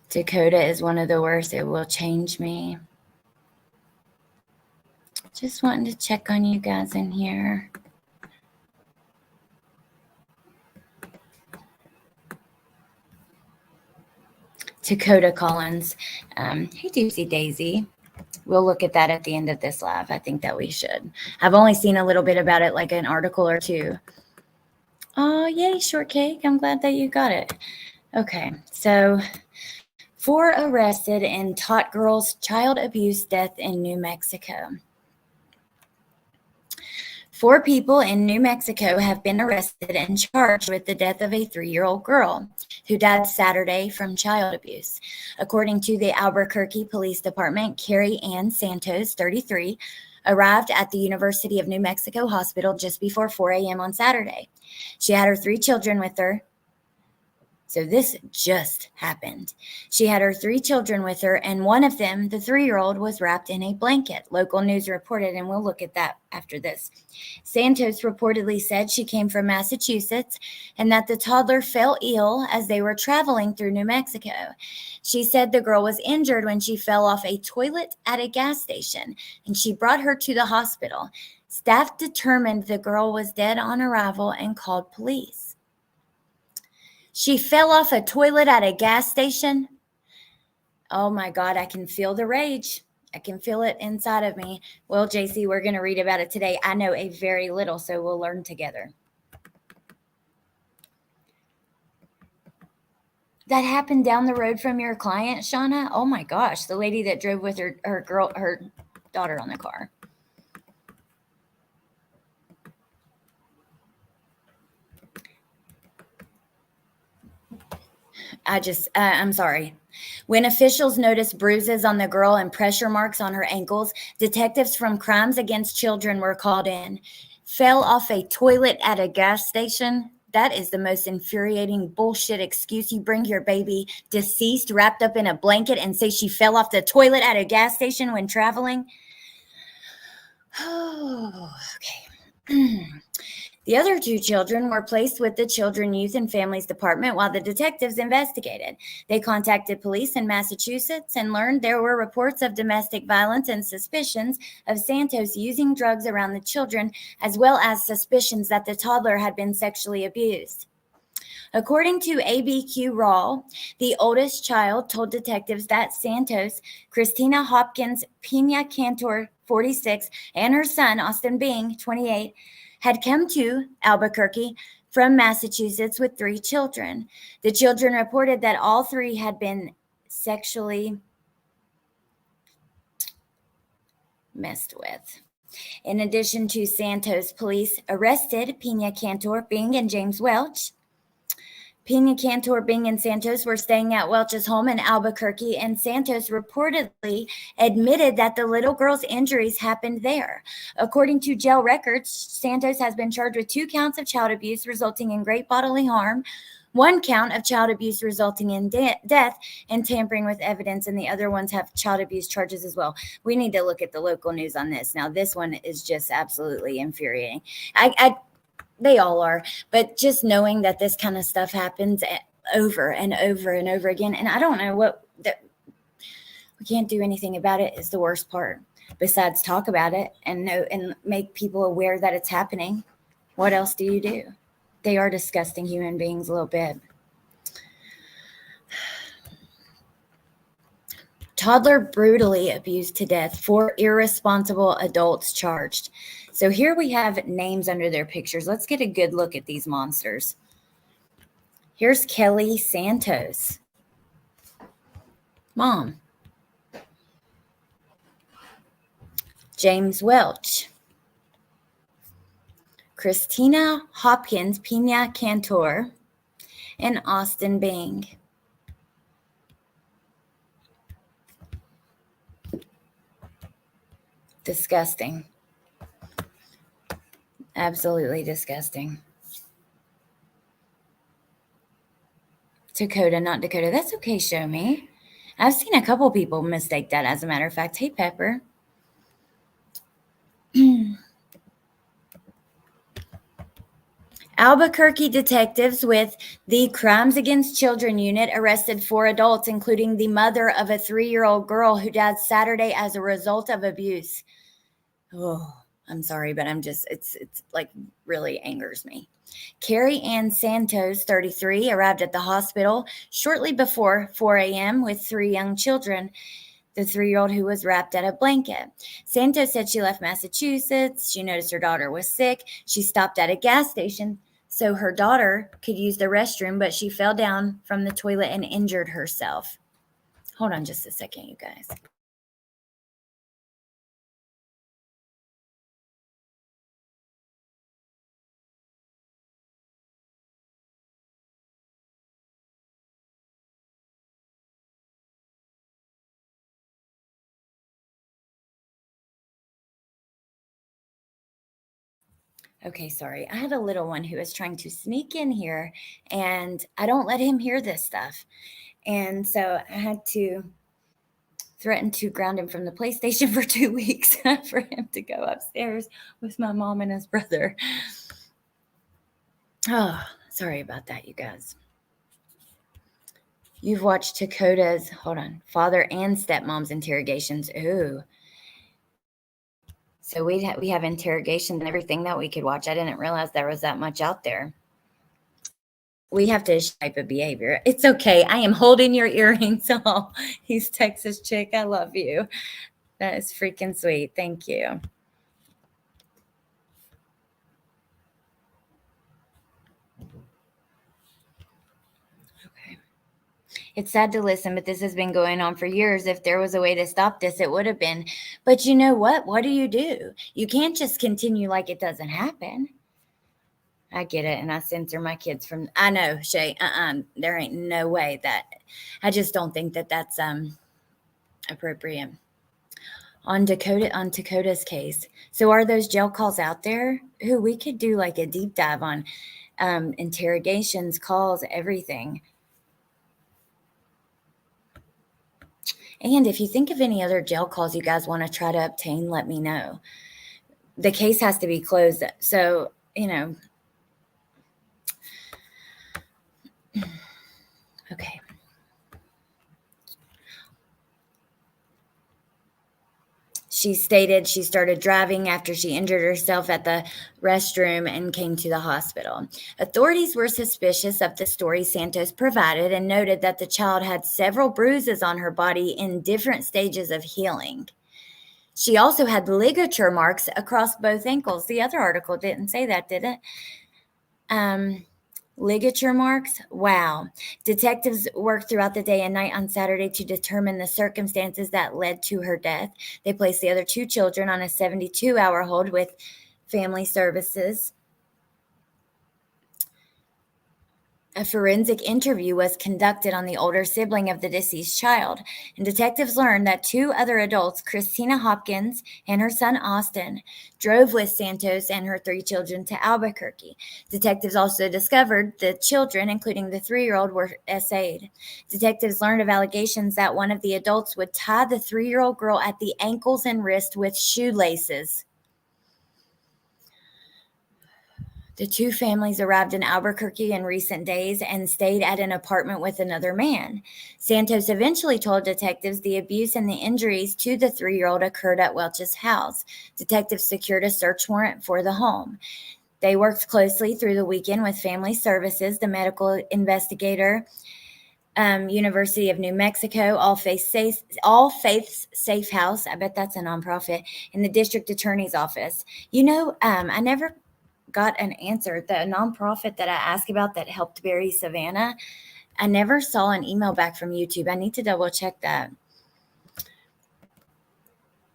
Dakota is one of the worst. It will change me. Just wanting to check on you guys in here. Takota Collins. Hey, Gypsy Daisy. We'll look at that at the end of this live. I think that we should. I've only seen a little bit about it, like an article or two. Oh, yay, shortcake. I'm glad that you got it. Okay, so 4 arrested in taught girls' child abuse death in New Mexico. 4 people in New Mexico have been arrested and charged with the death of a 3-year-old girl who died Saturday from child abuse. According to the Albuquerque Police Department, Carrie Ann Santos, 33, arrived at the University of New Mexico Hospital just before 4 a.m. on Saturday. She had her 3 children with her. So this just happened. She had her 3 children with her, and one of them, the 3-year-old, was wrapped in a blanket. Local news reported, and we'll look at that after this. Santos reportedly said she came from Massachusetts and that the toddler fell ill as they were traveling through New Mexico. She said the girl was injured when she fell off a toilet at a gas station, and she brought her to the hospital. Staff determined the girl was dead on arrival and called police. She fell off a toilet at a gas station. Oh my God, I can feel the rage. I can feel it inside of me. Well, JC, we're going to read about it today. I know a very little, so we'll learn together. That happened down the road from your client, Shauna? Oh my gosh, the lady that drove with her daughter on the car. I'm sorry. When officials noticed bruises on the girl and pressure marks on her ankles, detectives from Crimes Against Children were called in. Fell off a toilet at a gas station? That is the most infuriating bullshit excuse. You bring your baby deceased wrapped up in a blanket and say she fell off the toilet at a gas station when traveling? Oh, okay. The other 2 children were placed with the Children, Youth, and Families Department while the detectives investigated. They contacted police in Massachusetts and learned there were reports of domestic violence and suspicions of Santos using drugs around the children, as well as suspicions that the toddler had been sexually abused. According to ABQ Raw, the oldest child told detectives that Santos, Christina Hopkins Pena Cantor, 46, and her son, Austin Bing, 28, had come to Albuquerque from Massachusetts with 3 children. The children reported that all 3 had been sexually messed with. In addition to Santos, police arrested Pena Cantor, Bing, and James Welch. Pena Cantor, Bing, and Santos were staying at Welch's home in Albuquerque, and Santos reportedly admitted that the little girl's injuries happened there. According to jail records, Santos has been charged with 2 counts of child abuse resulting in great bodily harm, 1 count of child abuse resulting in death, and tampering with evidence, and the other ones have child abuse charges as well. We need to look at the local news on this. Now, this one is just absolutely infuriating. They all are, but just knowing that this kind of stuff happens over and over and over again, and I don't know what that we can't do anything about it is the worst part. Besides talk about it and know and make people aware that it's happening, what else do you do? They are disgusting human beings a little bit. Toddler brutally abused to death, 4 irresponsible adults charged. So here we have names under their pictures. Let's get a good look at these monsters. Here's Kelly Santos. Mom. James Welch. Christina Hopkins Pena Cantor. And Austin Bing. Disgusting. Absolutely disgusting. Takota, not Dakota. That's okay, show me. I've seen a couple people mistake that, as a matter of fact. Hey, Pepper. Albuquerque detectives with the Crimes Against Children unit arrested 4 adults, including the mother of a 3-year-old girl who died Saturday as a result of abuse. Oh, I'm sorry, but it's like really angers me. Carrie Ann Santos, 33, arrived at the hospital shortly before 4 a.m. with 3 young children, the 3-year-old who was wrapped in a blanket. Santos said she left Massachusetts. She noticed her daughter was sick. She stopped at a gas station so her daughter could use the restroom, but she fell down from the toilet and injured herself. Hold on just a second, you guys. Okay, sorry. I have a little one who is trying to sneak in here, and I don't let him hear this stuff. And so I had to threaten to ground him from the PlayStation for 2 weeks for him to go upstairs with my mom and his brother. Oh, sorry about that, you guys. You've watched Takota's, father and stepmom's interrogations. Ooh. So we have interrogations and everything that we could watch. I didn't realize there was that much out there. We have to type of behavior. It's okay. I am holding your earrings. Oh, he's Texas chick. I love you. That is freaking sweet. Thank you. Okay. It's sad to listen, but this has been going on for years. If there was a way to stop this, it would have been. But you know what? What do? You can't just continue like it doesn't happen. I get it, and I censor my kids from. I know, Shay. There ain't no way that. I just don't think that that's appropriate. On Takota's case. So are those jail calls out there? Ooh, we could do like a deep dive on interrogations, calls, everything. And if you think of any other jail calls you guys want to try to obtain, let me know. The case has to be closed. So, okay. She stated she started driving after she injured herself at the restroom and came to the hospital. Authorities were suspicious of the story Santos provided and noted that the child had several bruises on her body in different stages of healing. She also had ligature marks across both ankles. The other article didn't say that, did it? Ligature marks? Wow. Detectives worked throughout the day and night on Saturday to determine the circumstances that led to her death. They placed the other two children on a 72-hour hold with family services. A forensic interview was conducted on the older sibling of the deceased child, and detectives learned that two other adults, Christina Hopkins and her son Austin, drove with Santos and her three children to Albuquerque. Detectives also discovered the children, including the 3-year-old, were SA'd. Detectives learned of allegations that one of the adults would tie the 3-year-old girl at the ankles and wrist with shoelaces. The two families arrived in Albuquerque in recent days and stayed at an apartment with another man. Santos eventually told detectives the abuse and the injuries to the 3-year-old occurred at Welch's house. Detectives secured a search warrant for the home. They worked closely through the weekend with family services, the medical investigator, University of New Mexico, All Faiths Safe House, I bet that's a nonprofit, and the district attorney's office. I never got an answer. The nonprofit that I asked about that helped bury Savannah, I never saw an email back from YouTube. I need to double check that.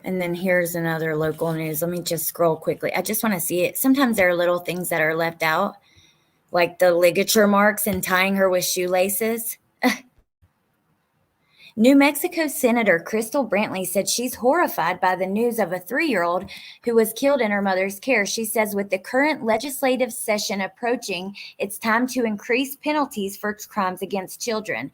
And then here's another local news. Let me just scroll quickly. I just want to see it. Sometimes there are little things that are left out, like the ligature marks and tying her with shoelaces. New Mexico Senator Crystal Brantley said she's horrified by the news of a 3-year-old who was killed in her mother's care. She says with the current legislative session approaching, it's time to increase penalties for crimes against children.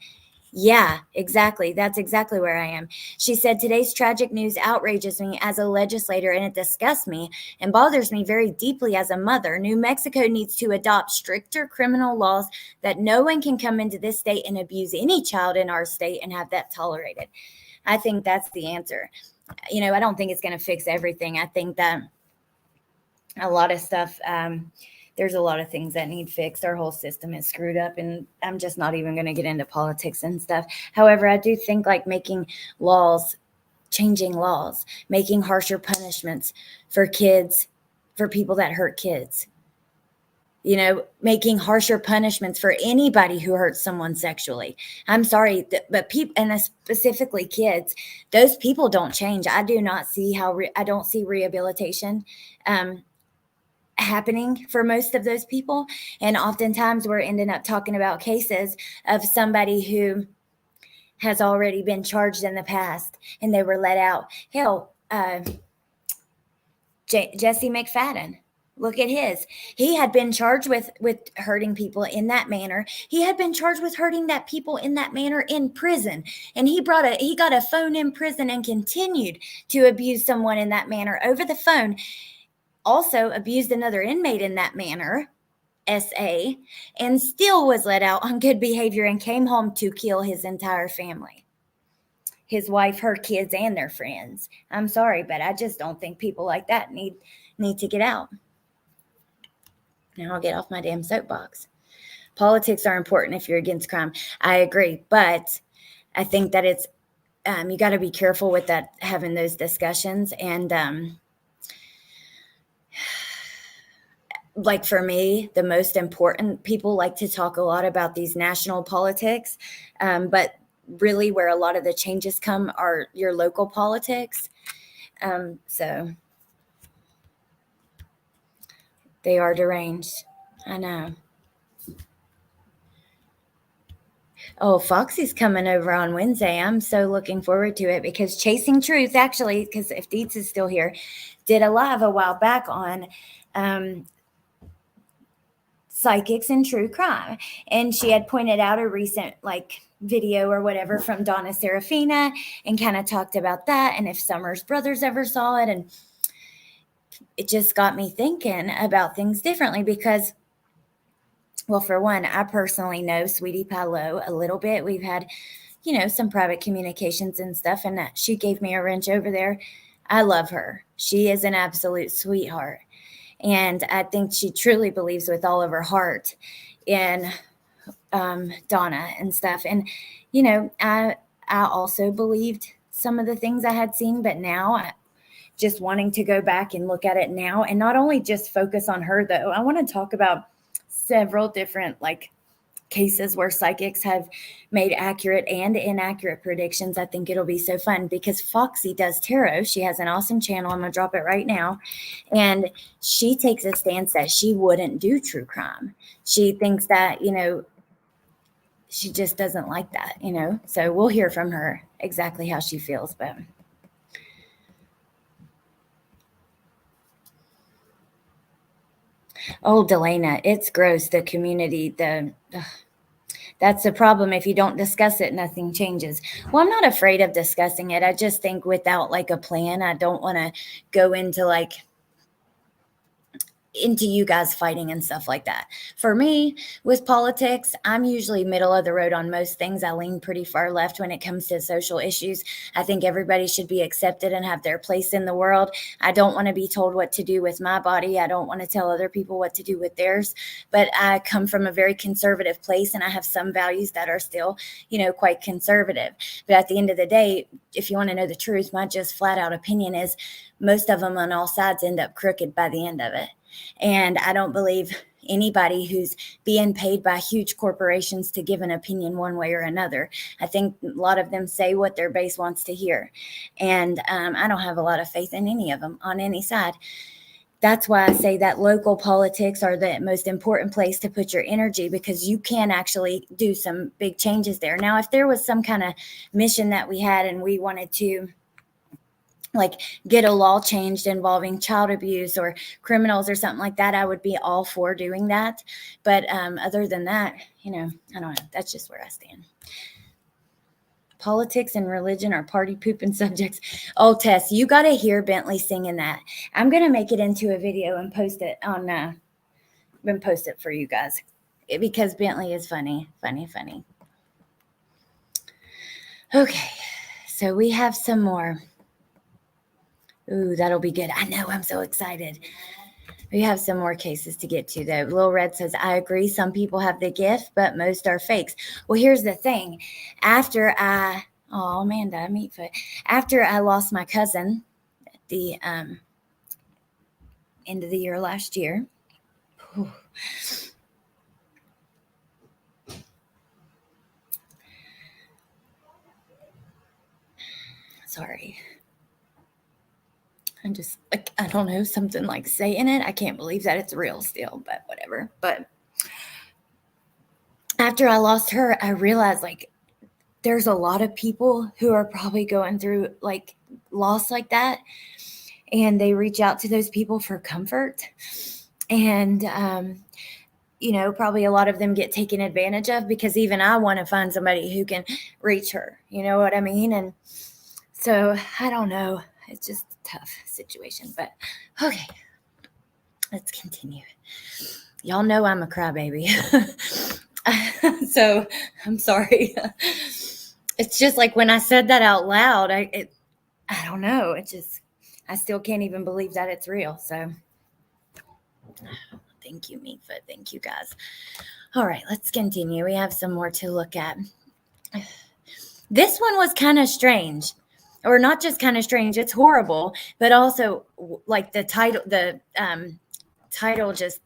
Yeah, exactly. That's exactly where I am. She said, today's tragic news outrages me as a legislator, and it disgusts me and bothers me very deeply as a mother. New Mexico needs to adopt stricter criminal laws that no one can come into this state and abuse any child in our state and have that tolerated. I think that's the answer. I don't think it's going to fix everything. I think that a lot of stuff, there's a lot of things that need fixed. Our whole system is screwed up, and I'm just not even going to get into politics and stuff. However, I do think like changing laws, making harsher punishments for kids, for people that hurt kids, making harsher punishments for anybody who hurts someone sexually. I'm sorry, but people, and specifically kids, those people don't change. I do not see I don't see rehabilitation happening for most of those people. And oftentimes we're ending up talking about cases of somebody who has already been charged in the past and they were let out. Hell, Jesse McFadden, look at his. He had been charged with hurting people in that manner. He had been charged with hurting that people in that manner in prison. And he got a phone in prison and continued to abuse someone in that manner over the phone. Also abused another inmate in that manner, SA, and still was let out on good behavior and came home to kill his entire family. His wife, her kids, and their friends. I'm sorry, but I just don't think people like that need to get out. Now I'll get off my damn soapbox. Politics are important if you're against crime. I agree, but I think that it's you got to be careful with that, having those discussions. And like for me, the most important, people like to talk a lot about these national politics, but really where a lot of the changes come are your local politics. So they are deranged. I know. Oh, Foxy's coming over on Wednesday. I'm so looking forward to it because Chasing Truth, actually, because if Dietz is still here, did a live a while back on psychics and true crime. And she had pointed out a recent video or whatever from Donna Serafina and kind of talked about that and if Summers Brothers ever saw it. And it just got me thinking about things differently because, well, for one, I personally know Sweetie Pie Low a little bit. We've had, some private communications and stuff, and she gave me a wrench over there. I love her. She is an absolute sweetheart. And I think she truly believes with all of her heart in Donna and stuff. And, I also believed some of the things I had seen, but now just wanting to go back and look at it now and not only just focus on her, though. I want to talk about several different cases where psychics have made accurate and inaccurate predictions. I think it'll be so fun because Foxy does tarot. She has an awesome channel. I'm going to drop it right now. And she takes a stance that she wouldn't do true crime. She thinks that, she just doesn't like that, So we'll hear from her exactly how she feels. But oh, Delana, it's gross. The community, that's the problem. If you don't discuss it, nothing changes. Well, I'm not afraid of discussing it. I just think without a plan, I don't want to go into you guys fighting and stuff like that. For me, with politics, I'm usually middle of the road on most things. I lean pretty far left when it comes to social issues. I think everybody should be accepted and have their place in the world. I don't want to be told what to do with my body. I don't want to tell other people what to do with theirs. But I come from a very conservative place, and I have some values that are still, quite conservative. But at the end of the day, if you want to know the truth, my just flat out opinion is most of them on all sides end up crooked by the end of it. And I don't believe anybody who's being paid by huge corporations to give an opinion one way or another. I think a lot of them say what their base wants to hear. And I don't have a lot of faith in any of them on any side. That's why I say that local politics are the most important place to put your energy, because you can actually do some big changes there. Now, if there was some kind of mission that we had and we wanted to get a law changed involving child abuse or criminals or something like that, I would be all for doing that. But other than that, I don't know. That's just where I stand. Politics and religion are party pooping subjects. Oh, Tess, you got to hear Bentley singing that. I'm going to make it into a video and post it for you guys because Bentley is funny. Okay, so we have some more. Ooh, that'll be good. I know. I'm so excited. We have some more cases to get to, though. Lil Red says, I agree. Some people have the gift, but most are fakes. Well, here's the thing. After I lost my cousin at the end of the year last year. Whew. Sorry. I'm just I don't know, something saying it. I can't believe that it's real still, but whatever. But after I lost her, I realized there's a lot of people who are probably going through loss like that. And they reach out to those people for comfort. And, probably a lot of them get taken advantage of, because even I want to find somebody who can reach her. You know what I mean? And so I don't know. It's just a tough situation, but okay, let's continue. Y'all know I'm a crybaby. So I'm sorry. It's just when I said that out loud, I don't know. I still can't even believe that it's real. So thank you, Meatfoot. Thank you, guys. All right, let's continue. We have some more to look at. This one was kind of strange. Or not just kind of strange, it's horrible, but also the title just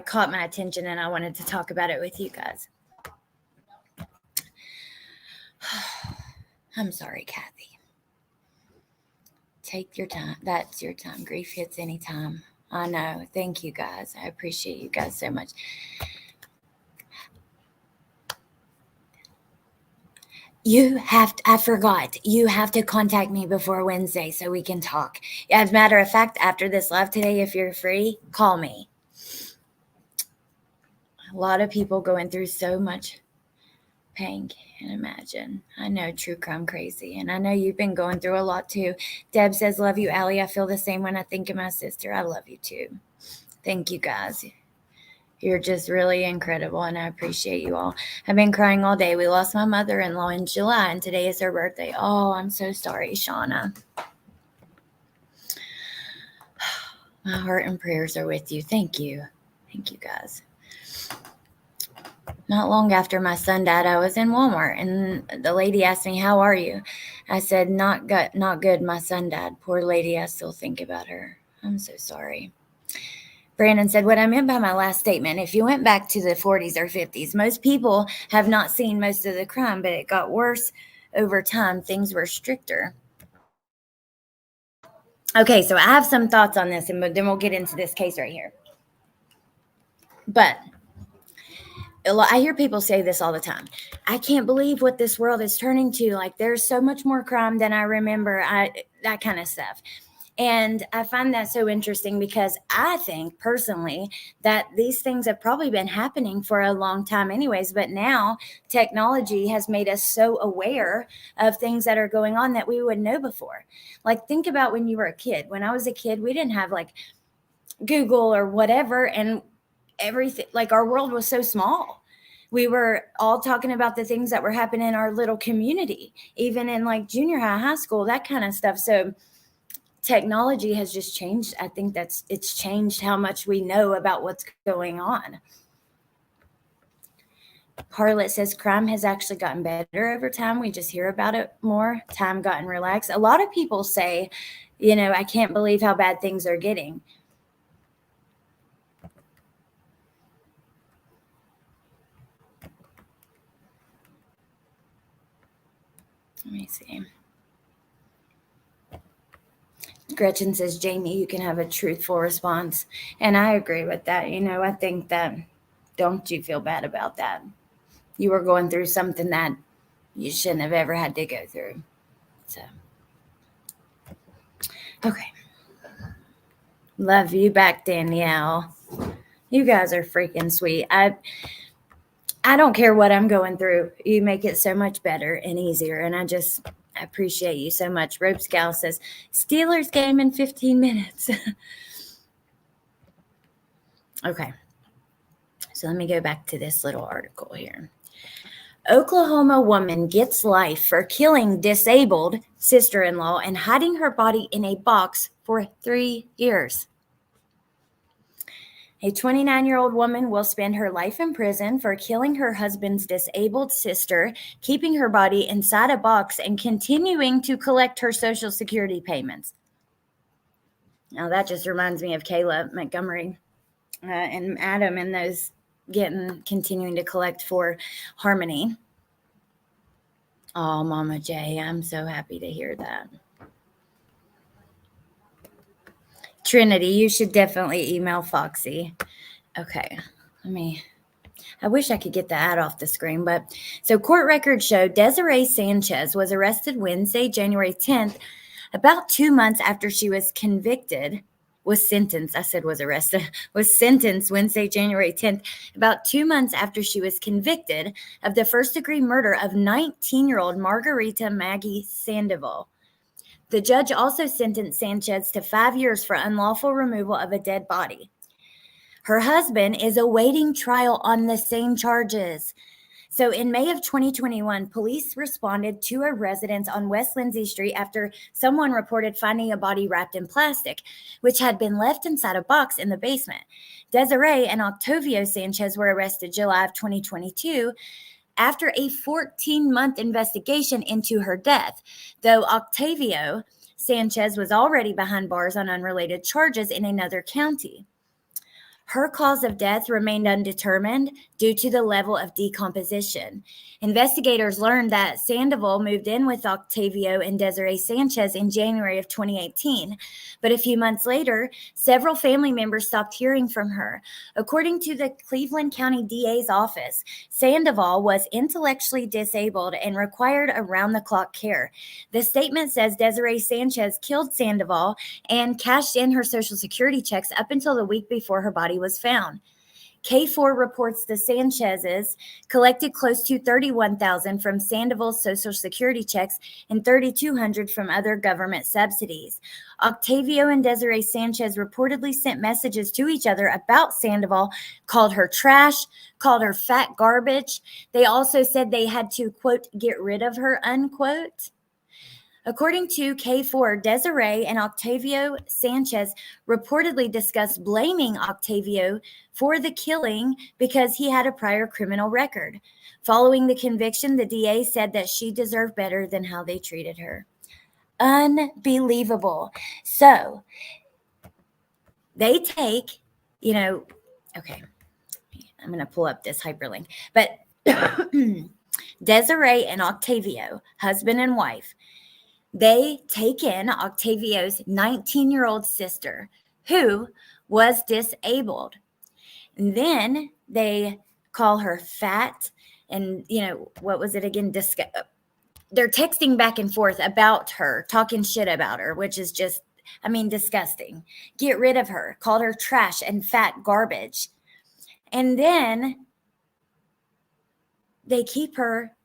caught my attention, and I wanted to talk about it with you guys. I'm sorry, Kathy. Take your time. That's your time. Grief hits anytime. I know. Thank you, guys. I appreciate you guys so much. I forgot. You have to contact me before Wednesday so we can talk. As a matter of fact, after this live today, if you're free, call me. A lot of people going through so much pain, can't imagine. I know, true crime crazy. And I know you've been going through a lot too. Deb says, love you, Allie. I feel the same when I think of my sister. I love you too. Thank you, guys. You're just really incredible, and I appreciate you all. I've been crying all day. We lost my mother-in-law in July, and today is her birthday. Oh, I'm so sorry, Shauna. My heart and prayers are with you. Thank you. Thank you, guys. Not long after my son died, I was in Walmart, and the lady asked me, "How are you?" I said, "Not good, not good. My son died. Poor lady, I still think about her. I'm so sorry." Brandon said, "What I meant by my last statement, if you went back to the 40s or 50s, most people have not seen most of the crime, but it got worse over time. Things were stricter." Okay, so I have some thoughts on this, and then we'll get into this case right here. But I hear people say this all the time. I can't believe what this world is turning to. Like, there's so much more crime than I remember. That kind of stuff. And I find that so interesting because I think personally that these things have probably been happening for a long time anyways, but now technology has made us so aware of things that are going on that we wouldn't know before. Like, think about when you were a kid. When I was a kid, we didn't have like Google or whatever, and everything, like, our world was so small. We were all talking about the things that were happening in our little community, even in like junior high, high school, that kind of stuff. So technology has just changed. I think it's changed how much we know about what's going on. Harlot says crime has actually gotten better over time. We just hear about it more. Time gotten relaxed. A lot of people say, I can't believe how bad things are getting. Let me see. Gretchen says, Jamie, you can have a truthful response. And I agree with that. I think that, don't you feel bad about that. You were going through something that you shouldn't have ever had to go through. So, okay. Love you back, Danielle. You guys are freaking sweet. I don't care what I'm going through. You make it so much better and easier. And I appreciate you so much. Rope Scout says, Steelers game in 15 minutes. Okay. So let me go back to this little article here. Oklahoma woman gets life for killing disabled sister-in-law and hiding her body in a box for 3 years. A 29-year-old woman will spend her life in prison for killing her husband's disabled sister, keeping her body inside a box, and continuing to collect her Social Security payments. Now, that just reminds me of Kayla Montgomery and Adam and those continuing to collect for Harmony. Oh, Mama J, I'm so happy to hear that. Trinity, you should definitely email Foxy. Okay, I wish I could get the ad off the screen, but so court records show Deari Sanchez was arrested Wednesday, January 10th, about 2 months after she was sentenced Wednesday, January 10th, about 2 months after she was convicted of the first-degree murder of 19-year-old Margarita Maggie Sandoval. The judge also sentenced Sanchez to 5 years for unlawful removal of a dead body. Her husband is awaiting trial on the same charges. So in May of 2021, police responded to a residence on West Lindsay Street after someone reported finding a body wrapped in plastic, which had been left inside a box in the basement. Deari and Octavio Sanchez were arrested July of 2022 after a 14-month investigation into her death, though Octavio Sanchez was already behind bars on unrelated charges in another county. Her cause of death remained undetermined due to the level of decomposition. Investigators learned that Sandoval moved in with Octavio and Deari Sanchez in January of 2018, but a few months later, several family members stopped hearing from her. According to the Cleveland County DA's office, Sandoval was intellectually disabled and required around-the-clock care. The statement says Deari Sanchez killed Sandoval and cashed in her Social Security checks up until the week before her body was found. K4 reports the Sanchez's collected close to $31,000 from Sandoval's Social Security checks and $3,200 from other government subsidies. Octavio and Deari Sanchez reportedly sent messages to each other about Sandoval, called her trash, called her fat garbage. They also said they had to, quote, get rid of her, unquote. According to K4, Desiree and Octavio Sanchez reportedly discussed blaming Octavio for the killing because he had a prior criminal record. Following the conviction, the DA said that she deserved better than how they treated her. Unbelievable. So they take, okay, I'm going to pull up this hyperlink, but Desiree and Octavio, husband and wife, they take in Octavio's 19-year-old sister who was disabled. And then they call her fat and, what was it again? They're texting back and forth about her, talking shit about her, which is just, disgusting. Get rid of her. Called her trash and fat garbage. And then they keep her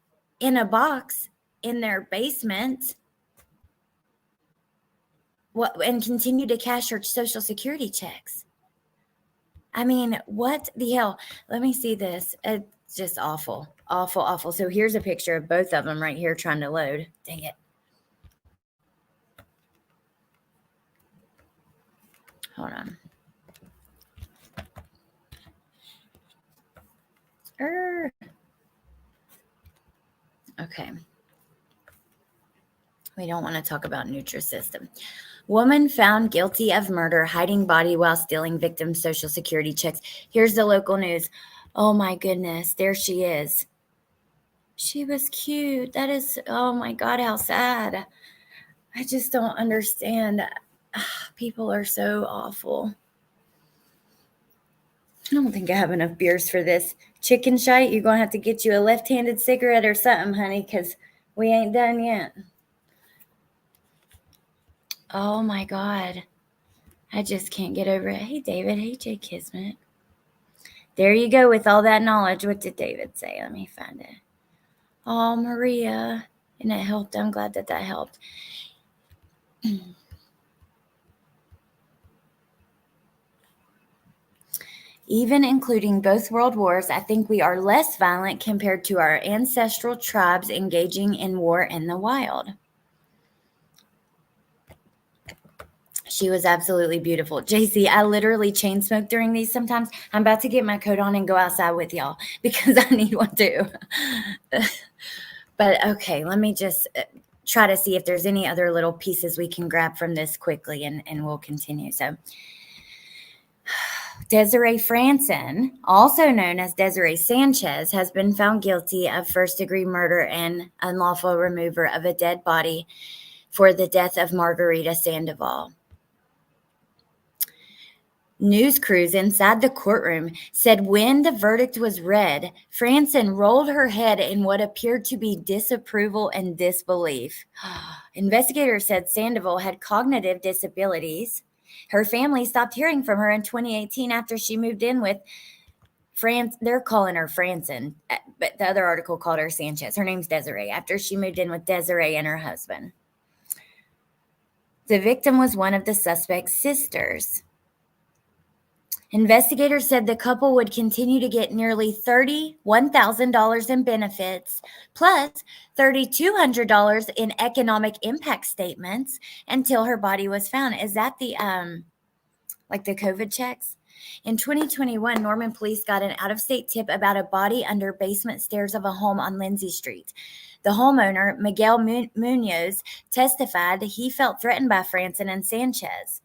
in a box in their basement and continue to cash her Social Security checks. What the hell? Let me see this. It's just awful, awful, awful. So here's a picture of both of them right here trying to load. Dang it. Hold on. Okay. We don't want to talk about Nutrisystem. Woman found guilty of murder, hiding body while stealing victim's Social Security checks. Here's the local news. Oh my goodness, there she is. She was cute. That is, oh my God, how sad. I just don't understand. People are so awful. I don't think I have enough beers for this. Chicken shite, you're going to have to get you a left-handed cigarette or something, honey, because we ain't done yet. Oh my God. I just can't get over it. Hey, David. Hey, Jay Kismet. There you go with all that knowledge. What did David say? Let me find it. Oh, Maria. And it helped. I'm glad that helped. Even including both world wars, I think we are less violent compared to our ancestral tribes engaging in war in the wild. She was absolutely beautiful. JC, I literally chain smoke during these sometimes. I'm about to get my coat on and go outside with y'all because I need one too. But okay, let me just try to see if there's any other little pieces we can grab from this quickly and we'll continue. So Desiree Franson, also known as Desiree Sanchez, has been found guilty of first-degree murder and unlawful removal of a dead body for the death of Margarita Sandoval. News crews inside the courtroom said when the verdict was read, Franson rolled her head in what appeared to be disapproval and disbelief. Investigators said Sandoval had cognitive disabilities. Her family stopped hearing from her in 2018 after she moved in with they're calling her Franson, but the other article called her Sanchez. Her name's Desiree, after she moved in with Desiree and her husband. The victim was one of the suspect's sisters. Investigators said the couple would continue to get nearly $31,000 in benefits, plus $3,200 in economic impact statements until her body was found. Is that the the COVID checks? In 2021, Norman police got an out-of-state tip about a body under basement stairs of a home on Lindsay Street. The homeowner, Miguel Munoz, testified that he felt threatened by Franson and Sanchez.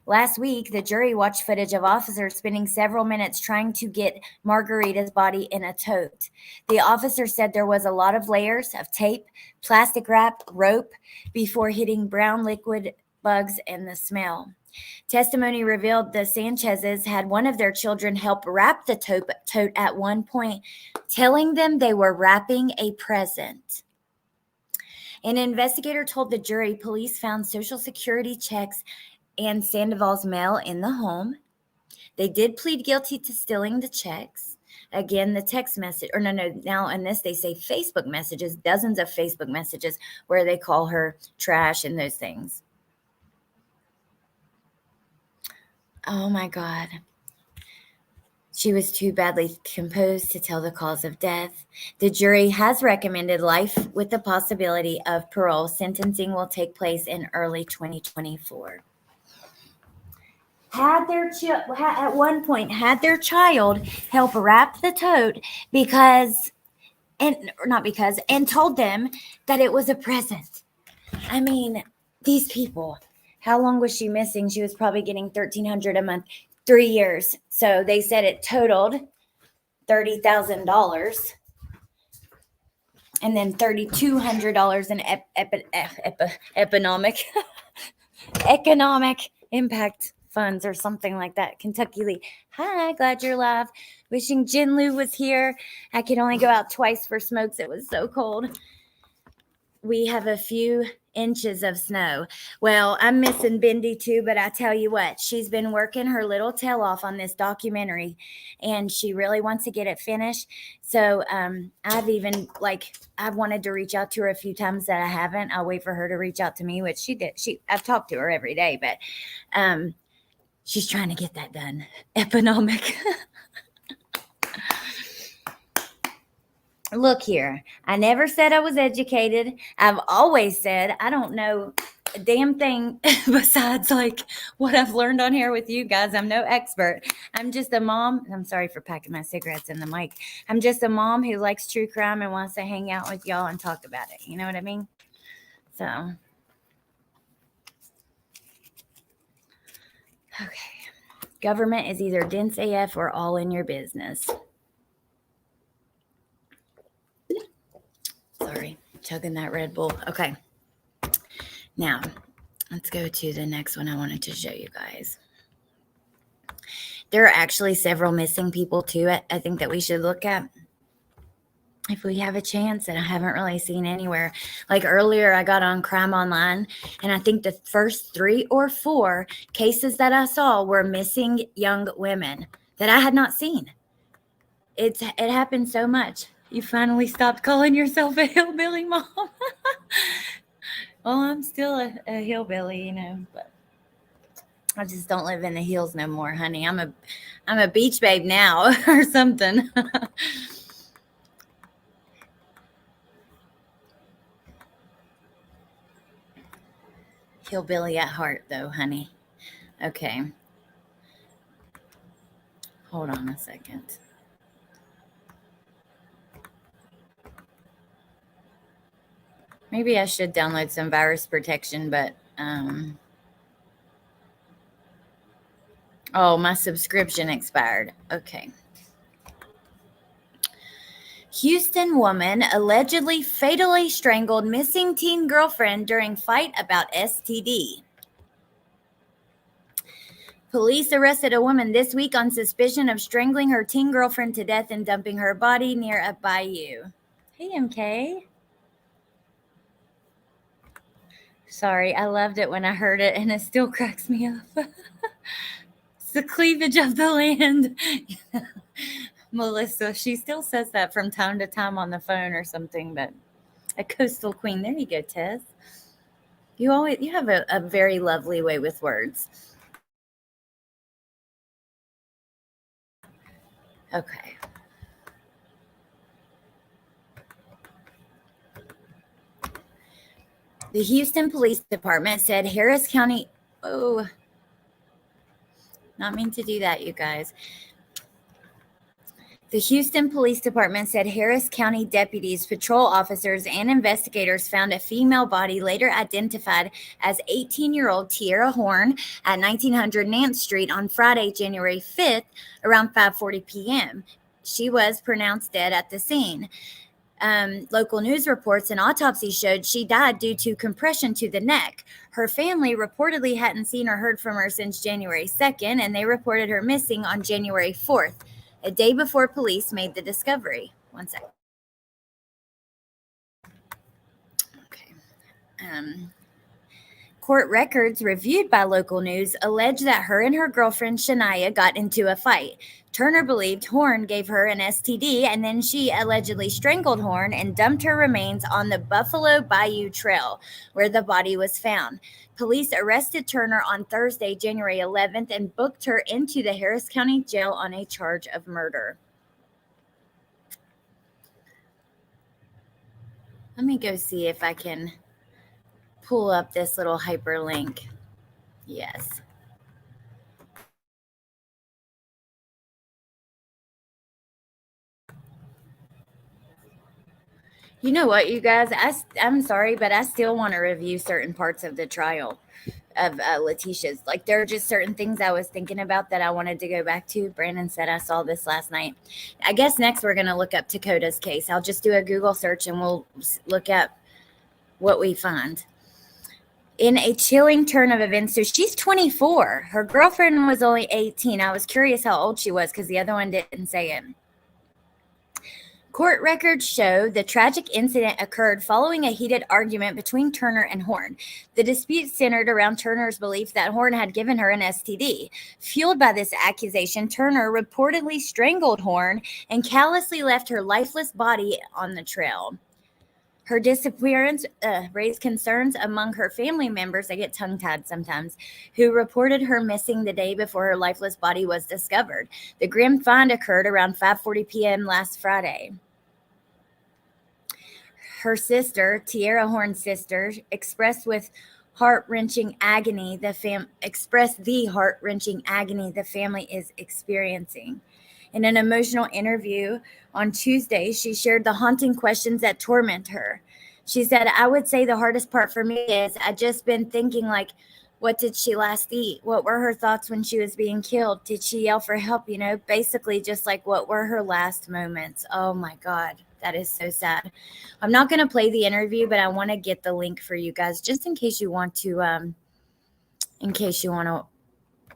Last week, the jury watched footage of officers spending several minutes trying to get Margarita's body in a tote. The officer said there was a lot of layers of tape, plastic wrap, rope before hitting brown liquid bugs and the smell. Testimony revealed the Sanchezes had one of their children help wrap the tote at one point, telling them they were wrapping a present. An investigator told the jury police found Social Security checks and Sandoval's mail in the home. They did plead guilty to stealing the checks. Again, the text message, or now in this they say Facebook messages, dozens of Facebook messages where they call her trash and those things. Oh my God. She was too badly composed to tell the cause of death. The jury has recommended life with the possibility of parole. Sentencing will take place in early 2024. At one point had their child help wrap the tote and told them that it was a present. I mean, these people. How long was she missing? She was probably getting $1,300 a month, 3 years. So they said it totaled $30,000, and then $3,200 in economic impact funds or something like that. Kentucky Lee. Hi, glad you're live. Wishing Jin Lu was here. I could only go out twice for smokes. It was so cold. We have a few inches of snow. Well, I'm missing Bindi too, but I tell you what, she's been working her little tail off on this documentary, and she really wants to get it finished. So I've wanted to reach out to her a few times that I haven't. I'll wait for her to reach out to me, which she did. I've talked to her every day, but she's trying to get that done. Economic. Look here, I never said I was educated. I've always said I don't know a damn thing besides like what I've learned on here with you guys. I'm no expert. I'm just a mom. I'm sorry for packing my cigarettes in the mic. I'm just a mom who likes true crime and wants to hang out with y'all and talk about it. You know what I mean? So, okay. Government is either dense AF or all in your business. Sorry, chugging that Red Bull. Okay. Now, let's go to the next one I wanted to show you guys. There are actually several missing people too, I think that we should look at if we have a chance, that I haven't really seen anywhere. Like earlier, I got on Crime Online, and I think the first 3 or 4 cases that I saw were missing young women that I had not seen. It happens so much. You finally stopped calling yourself a hillbilly, Mom. Well, I'm still a hillbilly, you know, but I just don't live in the hills no more, honey. I'm a beach babe now or something. Hillbilly at heart, though, honey. Okay. Hold on a second. Maybe I should download some virus protection, but oh, my subscription expired. Okay. Houston woman allegedly fatally strangled missing teen girlfriend during fight about STD. Police arrested a woman this week on suspicion of strangling her teen girlfriend to death and dumping her body near a bayou. Hey, MK. Sorry, I loved it when I heard it, and it still cracks me up. It's the cleavage of the land. Melissa, she still says that from time to time on the phone or something, but a coastal queen. There you go, Tess. You have a very lovely way with words. Okay. The Houston Police Department said Harris County, not mean to do that, you guys. The Houston Police Department said Harris County deputies, patrol officers, and investigators found a female body later identified as 18-year-old Tierra Horn at 1900 Nance Street on Friday, January 5th, around 5:40 p.m. She was pronounced dead at the scene. Local news reports an autopsy showed she died due to compression to the neck. Her family reportedly hadn't seen or heard from her since January 2nd, and they reported her missing on January 4th, a day before police made the discovery. One second. Okay. Court records reviewed by local news allege that her and her girlfriend Shania got into a fight. Turner believed Horn gave her an STD, and then she allegedly strangled Horn and dumped her remains on the Buffalo Bayou Trail, where the body was found. Police arrested Turner on Thursday, January 11th, and booked her into the Harris County Jail on a charge of murder. Let me go see if I can pull up this little hyperlink. Yes. You know what, you guys? I'm sorry, but I still want to review certain parts of the trial of Letitia's. Like, there are just certain things I was thinking about that I wanted to go back to. Brandon said I saw this last night. I guess next we're going to look up Takota's case. I'll just do a Google search and we'll look up what we find. In a chilling turn of events, so she's 24. Her girlfriend was only 18. I was curious how old she was because the other one didn't say it. Court records show the tragic incident occurred following a heated argument between Turner and Horn. The dispute centered around Turner's belief that Horn had given her an STD. Fueled by this accusation, Turner reportedly strangled Horn and callously left her lifeless body on the trail. Her disappearance raised concerns among her family members, I get tongue-tied sometimes, who reported her missing the day before her lifeless body was discovered. The grim find occurred around 5:40 p.m. last Friday. Her sister, Tierra Horn's sister, expressed the heart-wrenching agony the family is experiencing. In an emotional interview on Tuesday, she shared the haunting questions that torment her. She said, "I would say the hardest part for me is I just been thinking, like, what did she last eat? What were her thoughts when she was being killed? Did she yell for help? You know, basically just like what were her last moments?" Oh my God, that is so sad. I'm not going to play the interview, but I want to get the link for you guys just in case you want to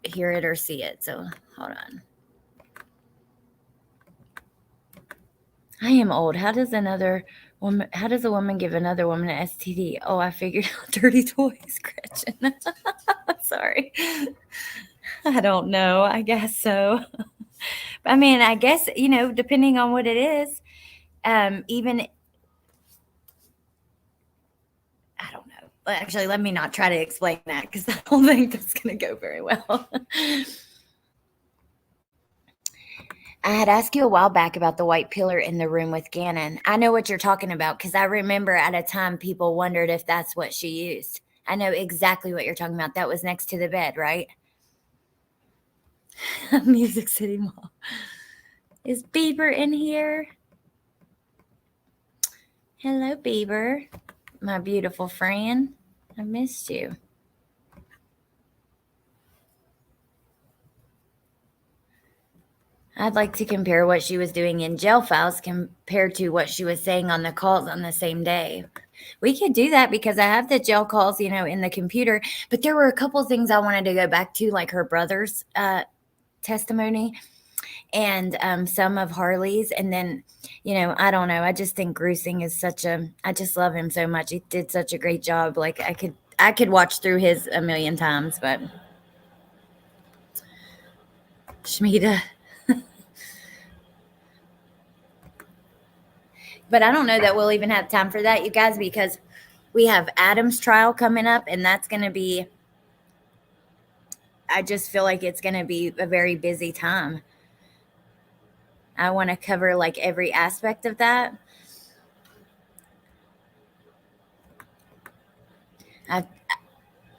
hear it or see it. So hold on. I am old. How does a woman give another woman an STD? Oh, I figured out dirty toys, Gretchen. Sorry. I don't know. I guess so. I mean, I guess, depending on what it is, even, I don't know. Actually, let me not try to explain that because I don't think that's going to go very well. I had asked you a while back about the white pillar in the room with Gannon. I know what you're talking about because I remember at a time people wondered if that's what she used. I know exactly what you're talking about. That was next to the bed, right? Music City Mall. Is Bieber in here? Hello, Bieber, my beautiful friend. I missed you. I'd like to compare what she was doing in jail files compared to what she was saying on the calls on the same day. We could do that because I have the jail calls, in the computer. But there were a couple things I wanted to go back to, like her brother's testimony and some of Harley's. And then, I don't know. I just think Gruesing is I just love him so much. He did such a great job. Like I could watch through his a million times, but Shmita. But I don't know that we'll even have time for that, you guys, because we have Adam's trial coming up, and that's going to be, I just feel like it's going to be a very busy time. I want to cover like every aspect of that. I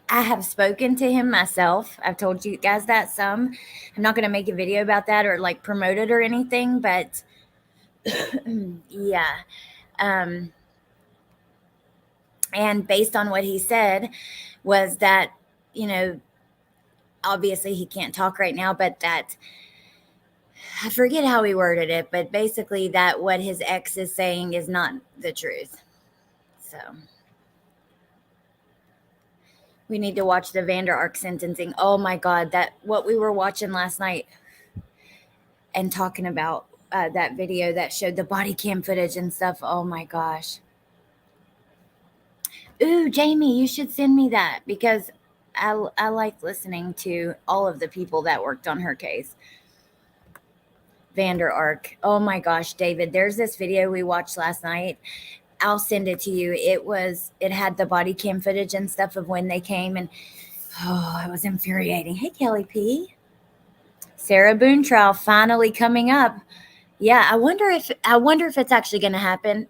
have spoken to him myself. I've told you guys that some. I'm not going to make a video about that or like promote it or anything, but yeah. And based on what he said was that, obviously he can't talk right now, but that, I forget how he worded it, but basically that what his ex is saying is not the truth. So we need to watch the Vander Ark sentencing. Oh my God, what we were watching last night and talking about that video that showed the body cam footage and stuff. Oh my gosh. Ooh, Jamie, you should send me that because I like listening to all of the people that worked on her case. Vander Ark. Oh my gosh, David, there's this video we watched last night. I'll send it to you. It had the body cam footage and stuff of when they came, and it was infuriating. Hey, Kelly P. Sarah Boone trial finally coming up. Yeah, I wonder if it's actually going to happen.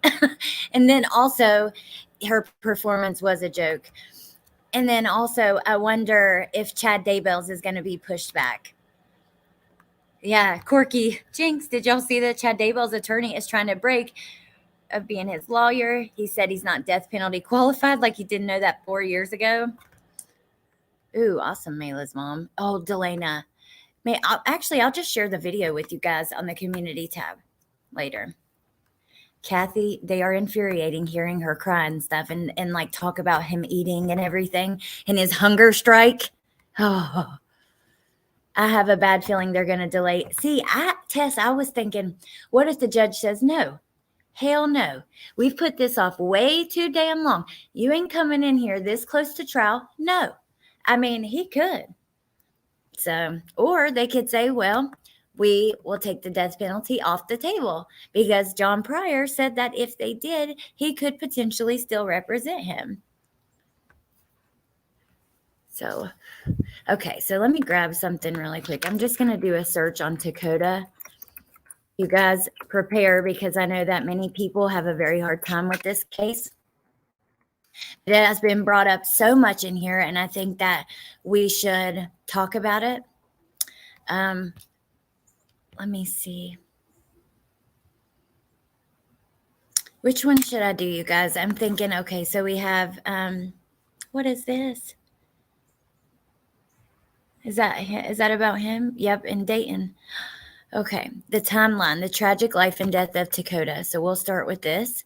And then also, her performance was a joke. And then also, I wonder if Chad Daybells is going to be pushed back. Yeah, Corky Jinx. Did y'all see that Chad Daybell's attorney is trying to break of being his lawyer? He said he's not death penalty qualified, like he didn't know that 4 years ago. Ooh, awesome, Mayla's mom. Oh, Delana. I'll just share the video with you guys on the community tab later. Kathy, they are infuriating hearing her cry and stuff and like talk about him eating and everything and his hunger strike. Oh, I have a bad feeling they're going to delay. See, Tess, I was thinking, what if the judge says no? Hell no. We've put this off way too damn long. You ain't coming in here this close to trial. No. I mean, he could. So, or they could say, well, we will take the death penalty off the table because John Pryor said that if they did, he could potentially still represent him. So, okay, so let me grab something really quick. I'm just going to do a search on Takota. You guys prepare because I know that many people have a very hard time with this case. It has been brought up so much in here, and I think that we should talk about it. Let me see. Which one should I do, you guys? I'm thinking, okay, so we have, what is this? Is that about him? Yep, in Dayton. Okay, the timeline, the tragic life and death of Takota. So we'll start with this.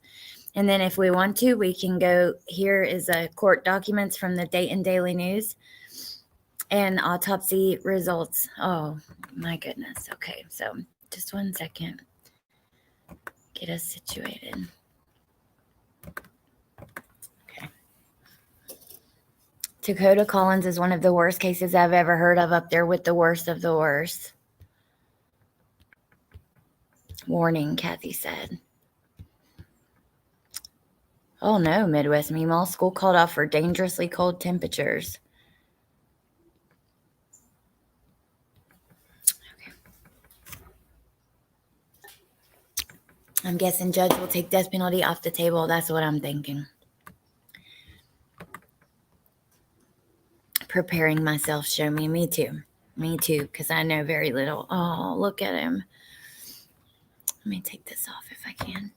And then if we want to, we can go, here is court documents from the Dayton Daily News and autopsy results. Oh, my goodness. Okay, so just 1 second. Get us situated. Okay. Takota Collins is one of the worst cases I've ever heard of, up there with the worst of the worst. Warning, Kathy said. Oh no, Midwest Meemaw. School called off for dangerously cold temperatures. Okay. I'm guessing judge will take death penalty off the table. That's what I'm thinking. Preparing myself. Show me. Me too. Me too, because I know very little. Oh, look at him. Let me take this off if I can.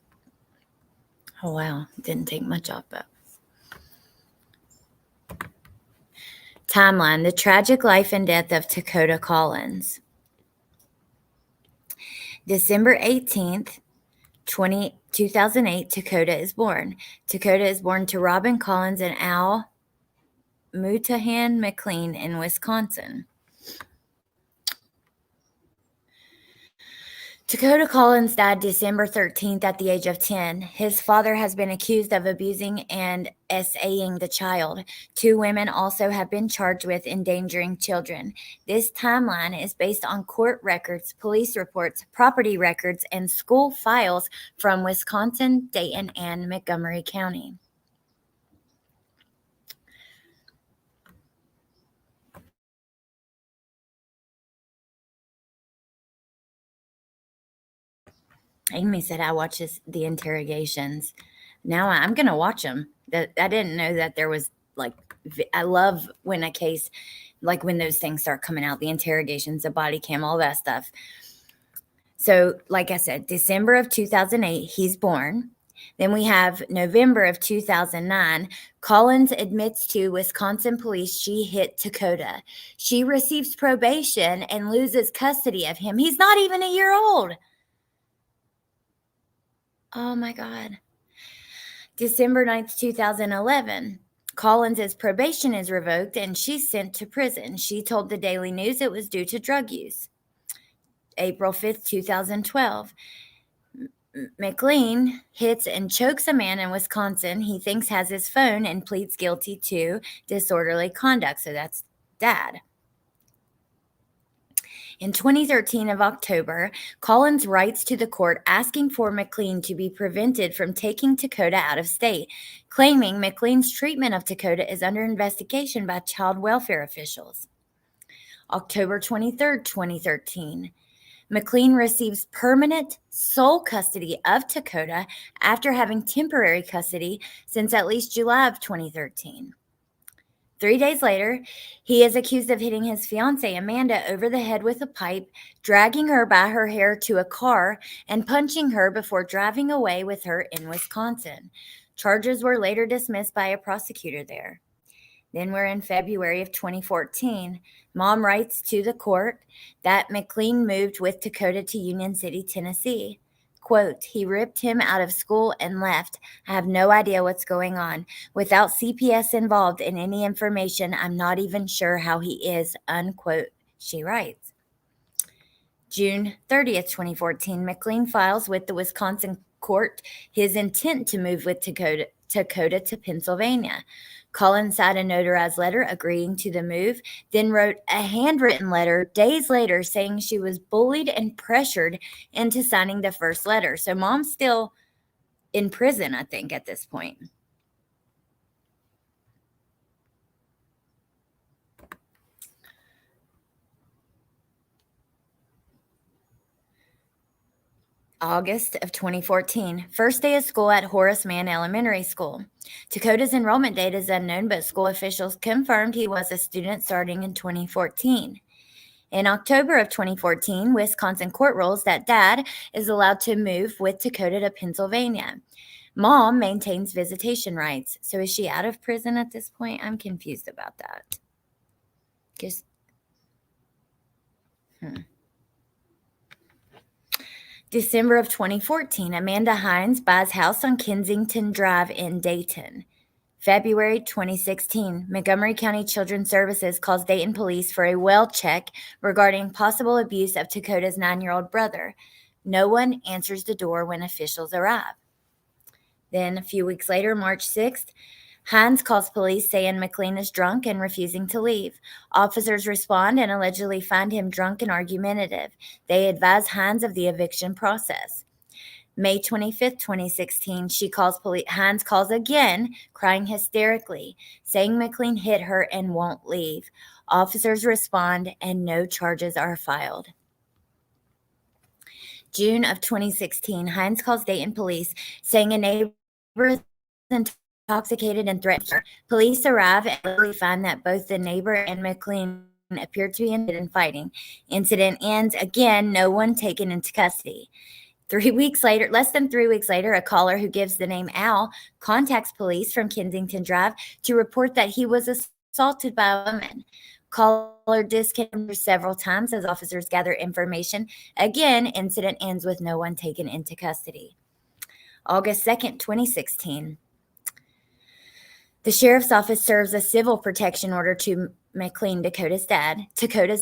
Oh, wow. Didn't take much off, but. Timeline, the tragic life and death of Takota Collins. December 18th, 2008, Takota is born. Takota is born to Robin Collins and Al Mutahan McLean in Wisconsin. Takota Collins died December 13th at the age of 10. His father has been accused of abusing and SAing the child. 2 women also have been charged with endangering children. This timeline is based on court records, police reports, property records, and school files from Wisconsin, Dayton, and Montgomery County. Amy said, I watch the interrogations. Now I'm going to watch them. I didn't know that there was, like, I love when a case, like when those things start coming out, the interrogations, the body cam, all that stuff. So, like I said, December of 2008, he's born. Then we have November of 2009. Collins admits to Wisconsin police she hit Takota. She receives probation and loses custody of him. He's not even a year old. Oh, my God. December 9th, 2011. Collins' probation is revoked and she's sent to prison. She told the Daily News it was due to drug use. April 5th, 2012. McLean hits and chokes a man in Wisconsin he thinks has his phone and pleads guilty to disorderly conduct. So that's Dad. In 2013 of October, Collins writes to the court asking for McLean to be prevented from taking Takota out of state, claiming McLean's treatment of Takota is under investigation by child welfare officials. October 23rd, 2013. McLean receives permanent sole custody of Takota after having temporary custody since at least July of 2013. 3 days later, he is accused of hitting his fiancée, Amanda, over the head with a pipe, dragging her by her hair to a car, and punching her before driving away with her in Wisconsin. Charges were later dismissed by a prosecutor there. Then we're in February of 2014. Mom writes to the court that McLean moved with Takota to Union City, Tennessee. Quote, he ripped him out of school and left. I have no idea what's going on. Without CPS involved in any information, I'm not even sure how he is, unquote, she writes. June 30th, 2014, McLean files with the Wisconsin court his intent to move with Takota to Pennsylvania. Collins signed a notarized letter agreeing to the move, then wrote a handwritten letter days later saying she was bullied and pressured into signing the first letter. So Mom's still in prison, I think, at this point. August of 2014, first day of school at Horace Mann Elementary School. Takota's enrollment date is unknown, but school officials confirmed he was a student starting in 2014. In October of 2014, Wisconsin court rules that Dad is allowed to move with Takota to Pennsylvania. Mom maintains visitation rights. So is she out of prison at this point? I'm confused about that. December of 2014, Amanda Hines buys house on Kensington Drive in Dayton. February 2016, Montgomery County Children's Services calls Dayton police for a well check regarding possible abuse of Takota's 9-year-old brother. No one answers the door when officials arrive. Then a few weeks later, March 6th, Hines calls police saying McLean is drunk and refusing to leave. Officers respond and allegedly find him drunk and argumentative. They advise Hines of the eviction process. May 25th, 2016, Hines calls again, crying hysterically, saying McLean hit her and won't leave. Officers respond and no charges are filed. June of 2016, Hines calls Dayton police saying a neighbor is intoxicated and threatened her. Police arrive and find that both the neighbor and McLean appear to be in fighting. Incident ends. Again, no one taken into custody. 3 weeks later, less than 3 weeks later, a caller who gives the name Al contacts police from Kensington Drive to report that he was assaulted by a woman. Caller disconnected several times as officers gather information. Again, incident ends with no one taken into custody. August 2nd, 2016. The sheriff's office serves a civil protection order to McLean, Takota's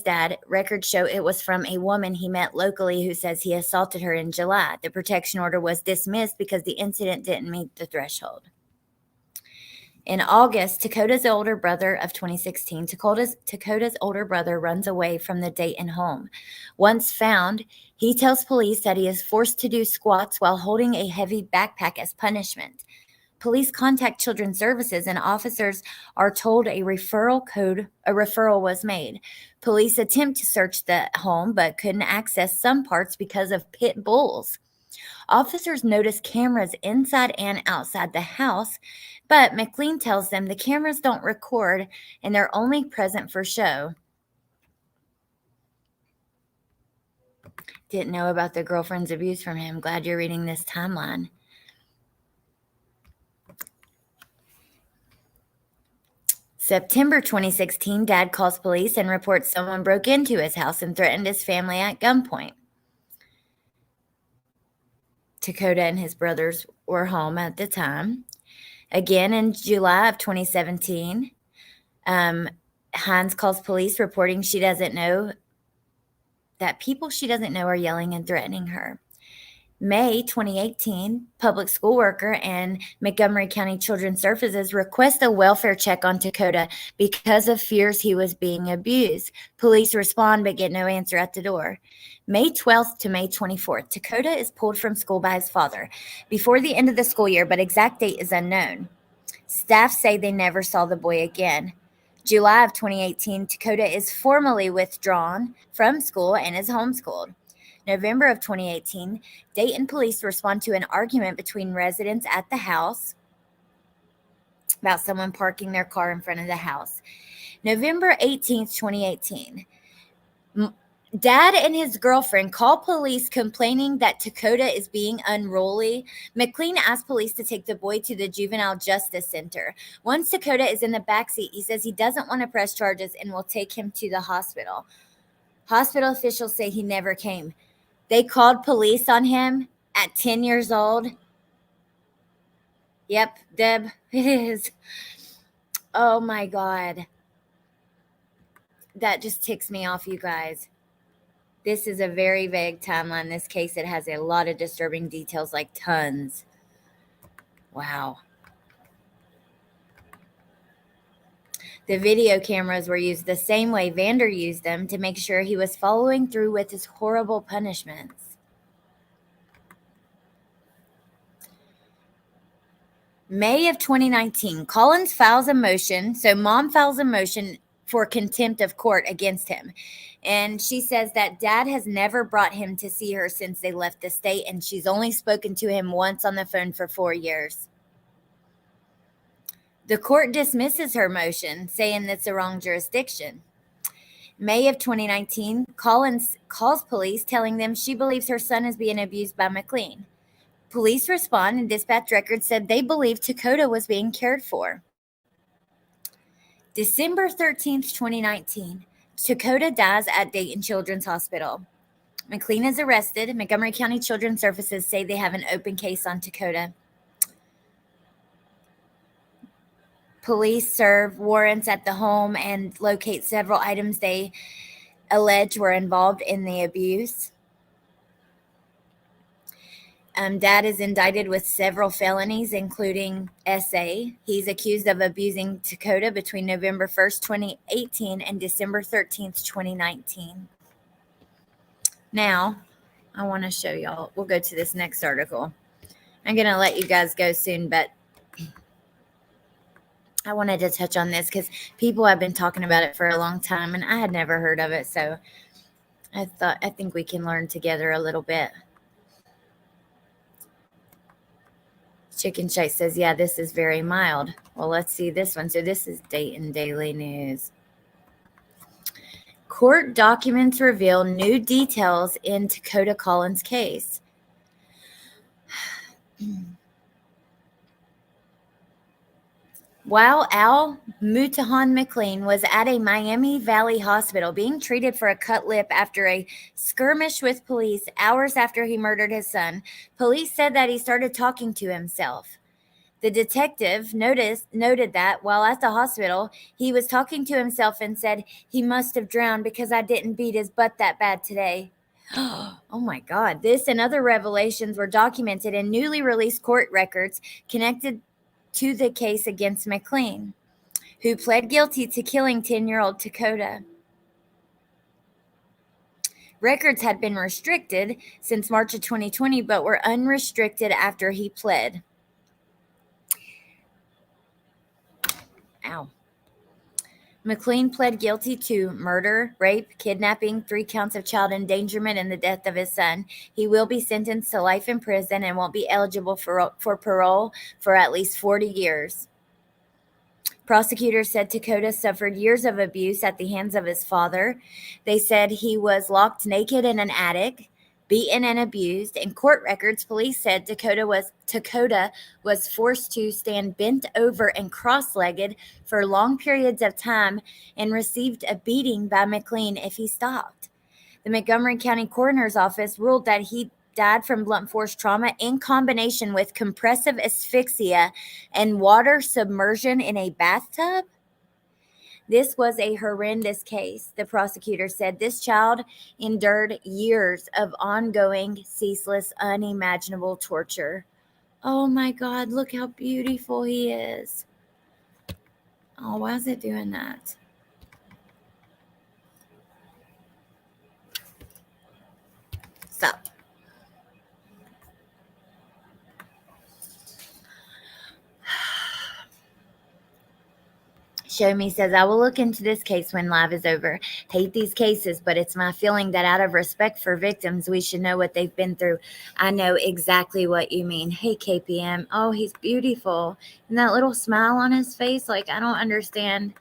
dad. Records show it was from a woman he met locally who says he assaulted her in July. The protection order was dismissed because the incident didn't meet the threshold. In August, Takota's older brother of 2016, Takota's older brother runs away from the Dayton home. Once found, he tells police that he is forced to do squats while holding a heavy backpack as punishment. Police contact Children's Services and officers are told a referral was made. Police attempt to search the home but couldn't access some parts because of pit bulls. Officers notice cameras inside and outside the house, but McLean tells them the cameras don't record and they're only present for show. Didn't know about the girlfriend's abuse from him. Glad you're reading this timeline. September 2016, Dad calls police and reports someone broke into his house and threatened his family at gunpoint. Takota and his brothers were home at the time. Again, in July of 2017, Hines calls police reporting people she doesn't know are yelling and threatening her. May 2018, public school worker and Montgomery County Children's Services request a welfare check on Takota because of fears he was being abused. Police respond but get no answer at the door. May 12th to May 24th, Takota is pulled from school by his father before the end of the school year, but exact date is unknown. Staff say they never saw the boy again. July of 2018, Takota is formally withdrawn from school and is homeschooled. November of 2018, Dayton police respond to an argument between residents at the house about someone parking their car in front of the house. November 18th, 2018, Dad and his girlfriend call police complaining that Takota is being unruly. McLean asked police to take the boy to the Juvenile Justice Center. Once Takota is in the backseat, he says he doesn't want to press charges and will take him to the hospital. Hospital officials say he never came. They called police on him at 10 years old. Yep, Deb, it is. Oh my God. That just ticks me off, you guys. This is a very vague timeline. This case, it has a lot of disturbing details, like tons. Wow. The video cameras were used the same way Vander used them to make sure he was following through with his horrible punishments. May of 2019, Collins files a motion. So mom files a motion for contempt of court against him. And she says that Dad has never brought him to see her since they left the state, and she's only spoken to him once on the phone for 4 years. The court dismisses her motion, saying it's the wrong jurisdiction. May of 2019, Collins calls police, telling them she believes her son is being abused by McLean. Police respond, and dispatch records said they believe Takota was being cared for. December 13th, 2019, Takota dies at Dayton Children's Hospital. McLean is arrested. Montgomery County Children's Services say they have an open case on Takota. Police serve warrants at the home and locate several items they allege were involved in the abuse. Dad is indicted with several felonies, including SA. He's accused of abusing Takota between November 1st, 2018 and December 13th, 2019. Now, I want to show y'all. We'll go to this next article. I'm going to let you guys go soon, but I wanted to touch on this because people have been talking about it for a long time, and I had never heard of it. So I think we can learn together a little bit. Chicken Shite says, yeah, this is very mild. Well, let's see this one. So this is Dayton Daily News. Court documents reveal new details in Takota Collins case. While Al Mutahan McLean was at a Miami Valley hospital being treated for a cut lip after a skirmish with police hours after he murdered his son, police said that he started talking to himself. The detective noted that while at the hospital, he was talking to himself and said, "He must have drowned because I didn't beat his butt that bad today." Oh my God. This and other revelations were documented in newly released court records connected to the case against McLean, who pled guilty to killing 10-year-old Takota. Records had been restricted since March of 2020, but were unrestricted after he pled. Ow. McLean pled guilty to murder, rape, kidnapping, 3 counts of child endangerment, and the death of his son. He will be sentenced to life in prison and won't be eligible for parole for at least 40 years. Prosecutors said Takota suffered years of abuse at the hands of his father. They said he was locked naked in an attic, beaten and abused. In court records, police said Takota was forced to stand bent over and cross-legged for long periods of time and received a beating by McLean if he stopped. The Montgomery County Coroner's Office ruled that he died from blunt force trauma in combination with compressive asphyxia and water submersion in a bathtub. This was a horrendous case, the prosecutor said. This child endured years of ongoing, ceaseless, unimaginable torture. Oh my God, look how beautiful he is. Oh, why is it doing that? Stop. Show Me says, I will look into this case when live is over. Hate these cases, but it's my feeling that out of respect for victims, we should know what they've been through. I know exactly what you mean. Hey, KPM. Oh, he's beautiful. And that little smile on his face, like, I don't understand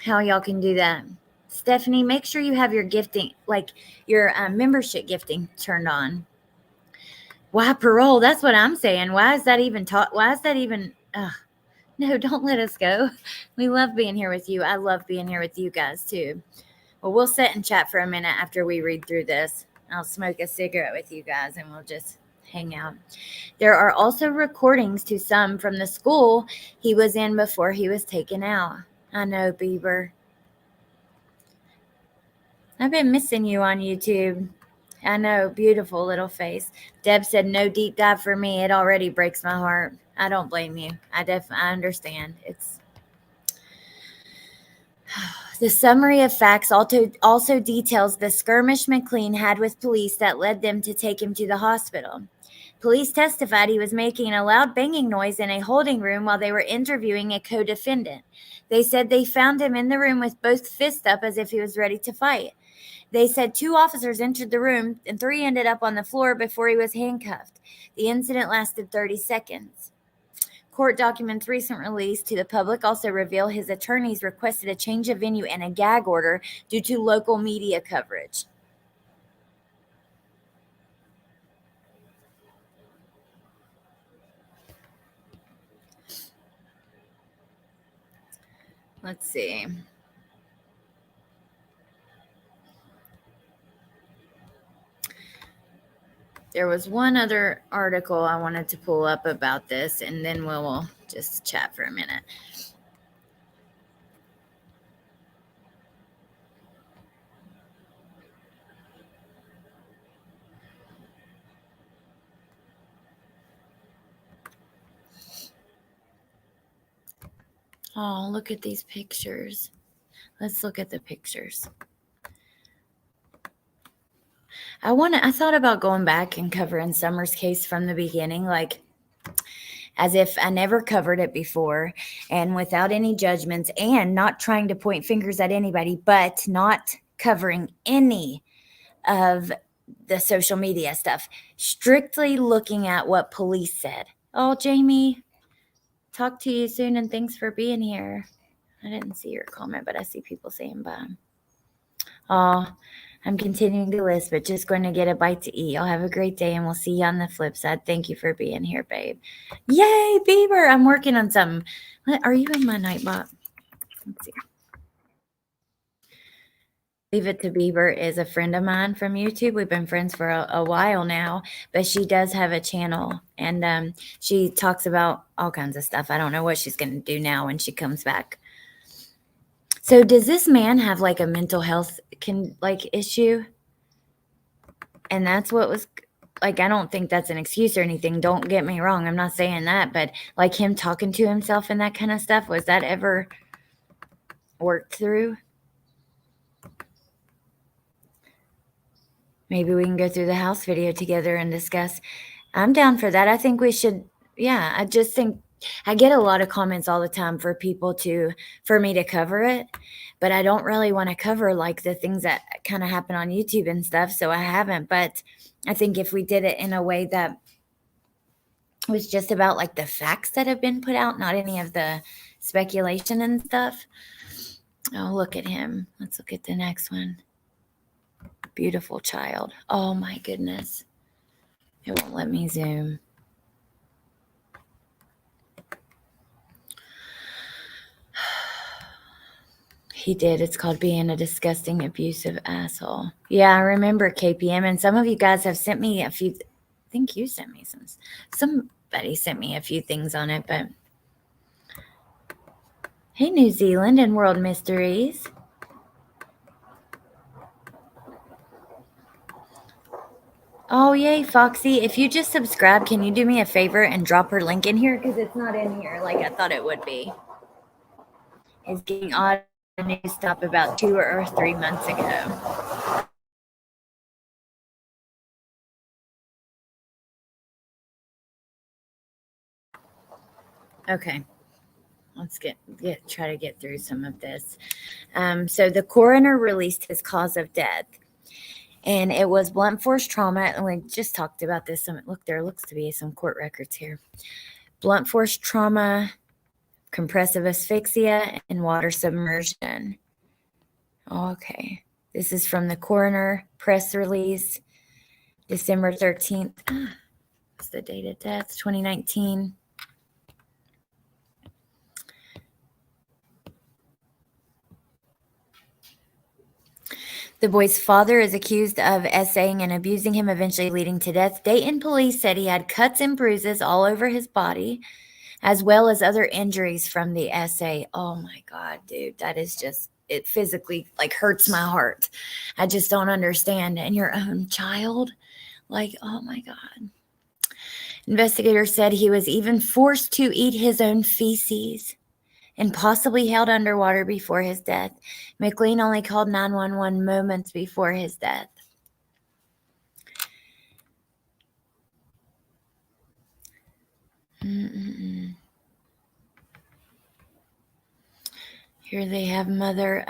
how y'all can do that. Stephanie, make sure you have your gifting, like your membership gifting turned on. Why parole? That's what I'm saying. Why is that even taught? Why is that even... No, don't let us go. We love being here with you. I love being here with you guys too. Well, we'll sit and chat for a minute after we read through this. I'll smoke a cigarette with you guys and we'll just hang out. There are also recordings to some from the school he was in before he was taken out. I know, Bieber. I've been missing you on YouTube. I know, beautiful little face. Deb said, no deep dive for me. It already breaks my heart. I don't blame you. I understand. It's the summary of facts also details the skirmish McLean had with police that led them to take him to the hospital. Police testified he was making a loud banging noise in a holding room while they were interviewing a co-defendant. They said they found him in the room with both fists up as if he was ready to fight. They said 2 officers entered the room and 3 ended up on the floor before he was handcuffed. The incident lasted 30 seconds. Court documents recently released to the public also reveal his attorneys requested a change of venue and a gag order due to local media coverage. Let's see. There was one other article I wanted to pull up about this, and then we'll just chat for a minute. Oh, look at these pictures. Let's look at the pictures. I thought about going back and covering Summer's case from the beginning, like as if I never covered it before and without any judgments and not trying to point fingers at anybody, but not covering any of the social media stuff, strictly looking at what police said. Oh, Jamie, talk to you soon and thanks for being here. I didn't see your comment, but I see people saying bye. Oh, I'm continuing to list, but just going to get a bite to eat. Y'all have a great day, and we'll see you on the flip side. Thank you for being here, babe. Yay, Bieber. I'm working on something. Are you in my Nightbot? Let's see. Leave It to Bieber is a friend of mine from YouTube. We've been friends for a while now, but she does have a channel, and she talks about all kinds of stuff. I don't know what she's going to do now when she comes back. So does this man have like a mental health issue? And that's what was like, I don't think that's an excuse or anything. Don't get me wrong. I'm not saying that, but like him talking to himself and that kind of stuff, was that ever worked through? Maybe we can go through the house video together and discuss. I'm down for that. I think we should. Yeah, I just think I get a lot of comments all the time for me to cover it, but I don't really want to cover like the things that kind of happen on YouTube and stuff. So I haven't, but I think if we did it in a way that was just about like the facts that have been put out, not any of the speculation and stuff. Oh, look at him. Let's look at the next one. Beautiful child. Oh my goodness. It won't let me zoom. He did. It's called Being a Disgusting, Abusive Asshole. Yeah, I remember KPM. And some of you guys have sent me a few. I think you sent me somebody sent me a few things on it. But Hey, New Zealand and World Mysteries. Oh, yay, Foxy. If you just subscribe, can you do me a favor and drop her link in here? Because it's not in here like I thought it would be. It's getting odd news stop about 2 or 3 months ago. Okay. Let's try to get through some of this. So the coroner released his cause of death. And it was blunt force trauma. And we just talked about this. Look, there looks to be some court records here. Blunt force trauma, compressive asphyxia, and water submersion. Okay. This is from the coroner press release, December 13th. What's the date of death? 2019. The boy's father is accused of essaying and abusing him, eventually leading to death. Dayton police said he had cuts and bruises all over his body, as well as other injuries from the essay. Oh my God, dude, that is just, it physically like hurts my heart. I just don't understand. And your own child, like, oh my God. Investigators said he was even forced to eat his own feces and possibly held underwater before his death. McLean only called 911 moments before his death. Here they have mother.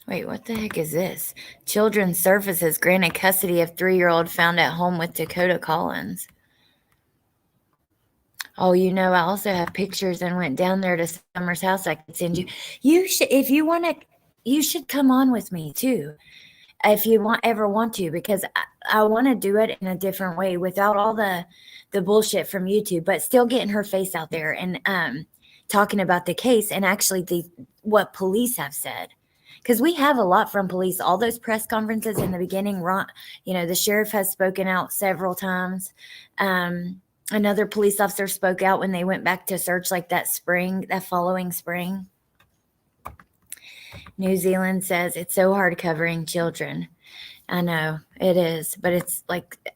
Wait, what the heck is this? Children's Services granted custody of 3-year-old found at home with Takota Collins. Oh, I also have pictures and went down there to Summer's house. I could send you. You should, if you want to, you should come on with me too. If you ever want to, because I want to do it in a different way without all the bullshit from YouTube, but still getting her face out there and talking about the case and actually what police have said. Because we have a lot from police, all those press conferences in the beginning. The sheriff has spoken out several times. Another police officer spoke out when they went back to search like that following spring. New Zealand says it's so hard covering children. I know it is, but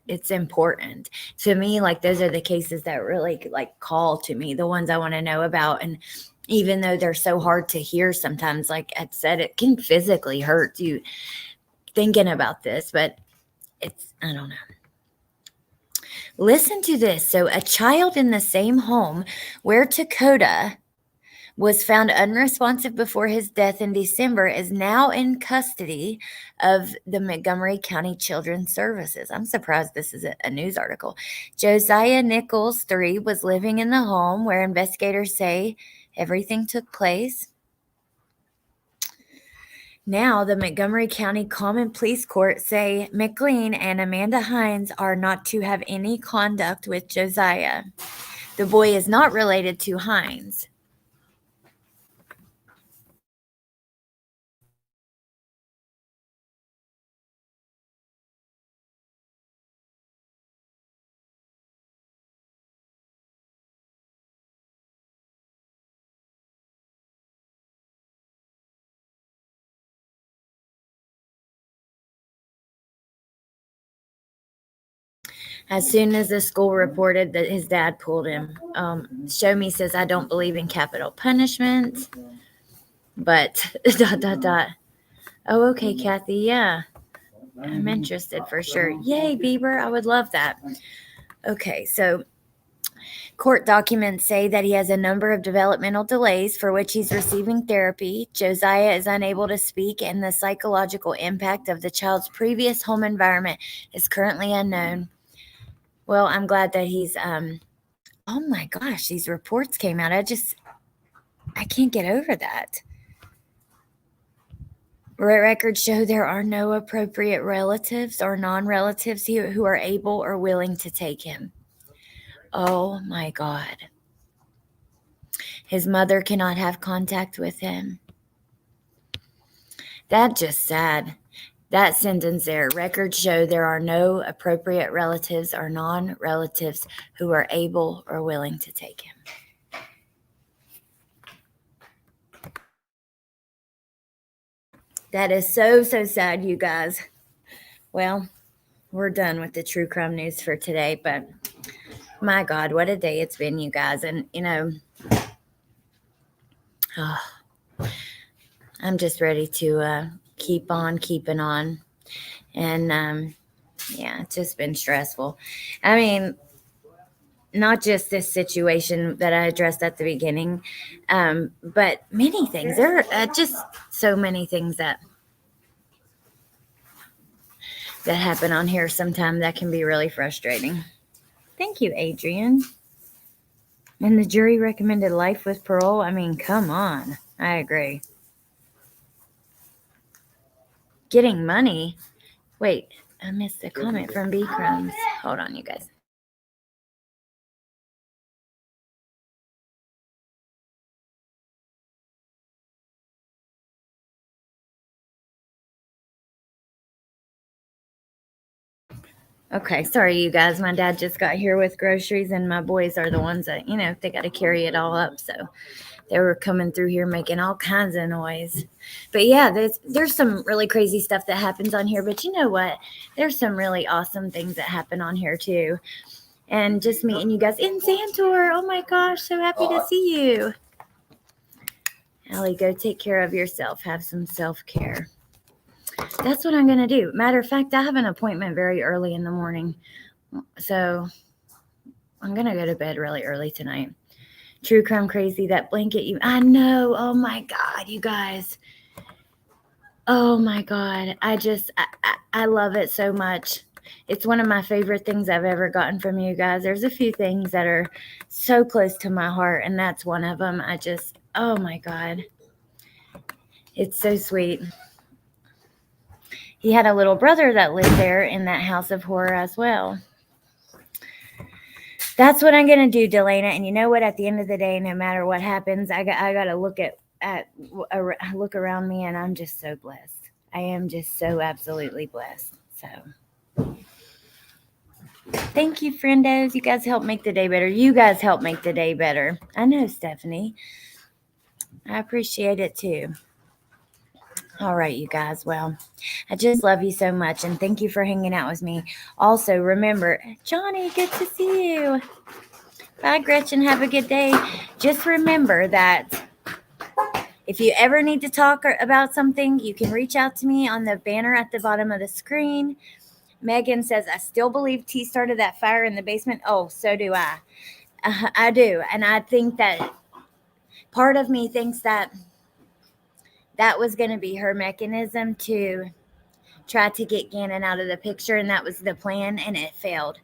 it's important to me. Like those are the cases that really like call to me, the ones I want to know about. And even though they're so hard to hear sometimes, like I said, it can physically hurt you thinking about this, but I don't know. Listen to this. So a child in the same home where Takota was found unresponsive before his death in December is now in custody of the Montgomery County Children's Services. I'm surprised this is a news article. Josiah Nichols, 3, was living in the home where investigators say everything took place. Now, the Montgomery County Common Police Court say McLean and Amanda Hines are not to have any conduct with Josiah. The boy is not related to Hines. As soon as the school reported that his dad pulled him, Show Me says, I don't believe in capital punishment, but ... Oh, okay, Kathy. Yeah, I'm interested for sure. Yay, Bieber. I would love that. Okay, so court documents say that he has a number of developmental delays for which he's receiving therapy. Josiah is unable to speak, and the psychological impact of the child's previous home environment is currently unknown. Well, I'm glad that he's, oh my gosh, these reports came out. I can't get over that. Records show there are no appropriate relatives or non-relatives who are able or willing to take him. Oh my God. His mother cannot have contact with him. That's just sad. That sentence there, records show there are no appropriate relatives or non-relatives who are able or willing to take him. That is so, so sad, you guys. Well, we're done with the true crime news for today, but my God, what a day it's been, you guys. And, I'm just ready to keep on keeping on. And, yeah, it's just been stressful. I mean, not just this situation that I addressed at the beginning, but many things. There are just so many things that happen on here sometimes that can be really frustrating. Thank you, Adrian. And the jury recommended life with parole. I mean, come on. I agree. Getting money. Wait, I missed a comment from B Crumbs. Hold on, you guys. Okay, sorry, you guys. My dad just got here with groceries, and my boys are the ones that, they got to carry it all up. So they were coming through here making all kinds of noise. But yeah, there's some really crazy stuff that happens on here. But you know what? There's some really awesome things that happen on here too. And just meeting you guys in Santor. Oh my gosh, so happy to see you. Allie, go take care of yourself. Have some self-care. That's what I'm going to do. Matter of fact, I have an appointment very early in the morning. So I'm going to go to bed really early tonight. True crime crazy, that blanket you... I know. Oh my God, you guys. Oh my God. I love it so much. It's one of my favorite things I've ever gotten from you guys. There's a few things that are so close to my heart, and that's one of them. Oh my God. It's so sweet. He had a little brother that lived there in that house of horror as well. That's what I'm going to do, Delana. And you know what? At the end of the day, no matter what happens, I got to look look around me, and I'm just so blessed. I am just so absolutely blessed. So thank you, friendos. You guys help make the day better. You guys help make the day better. I know, Stephanie. I appreciate it too. All right, you guys. Well, I just love you so much, and thank you for hanging out with me. Also, remember, Johnny, good to see you. Bye, Gretchen. Have a good day. Just remember that if you ever need to talk about something, you can reach out to me on the banner at the bottom of the screen. Megan says, I still believe T started that fire in the basement. Oh, so do I. I do. And I think that part of me thinks that was going to be her mechanism to try to get Gannon out of the picture, and that was the plan, and it failed.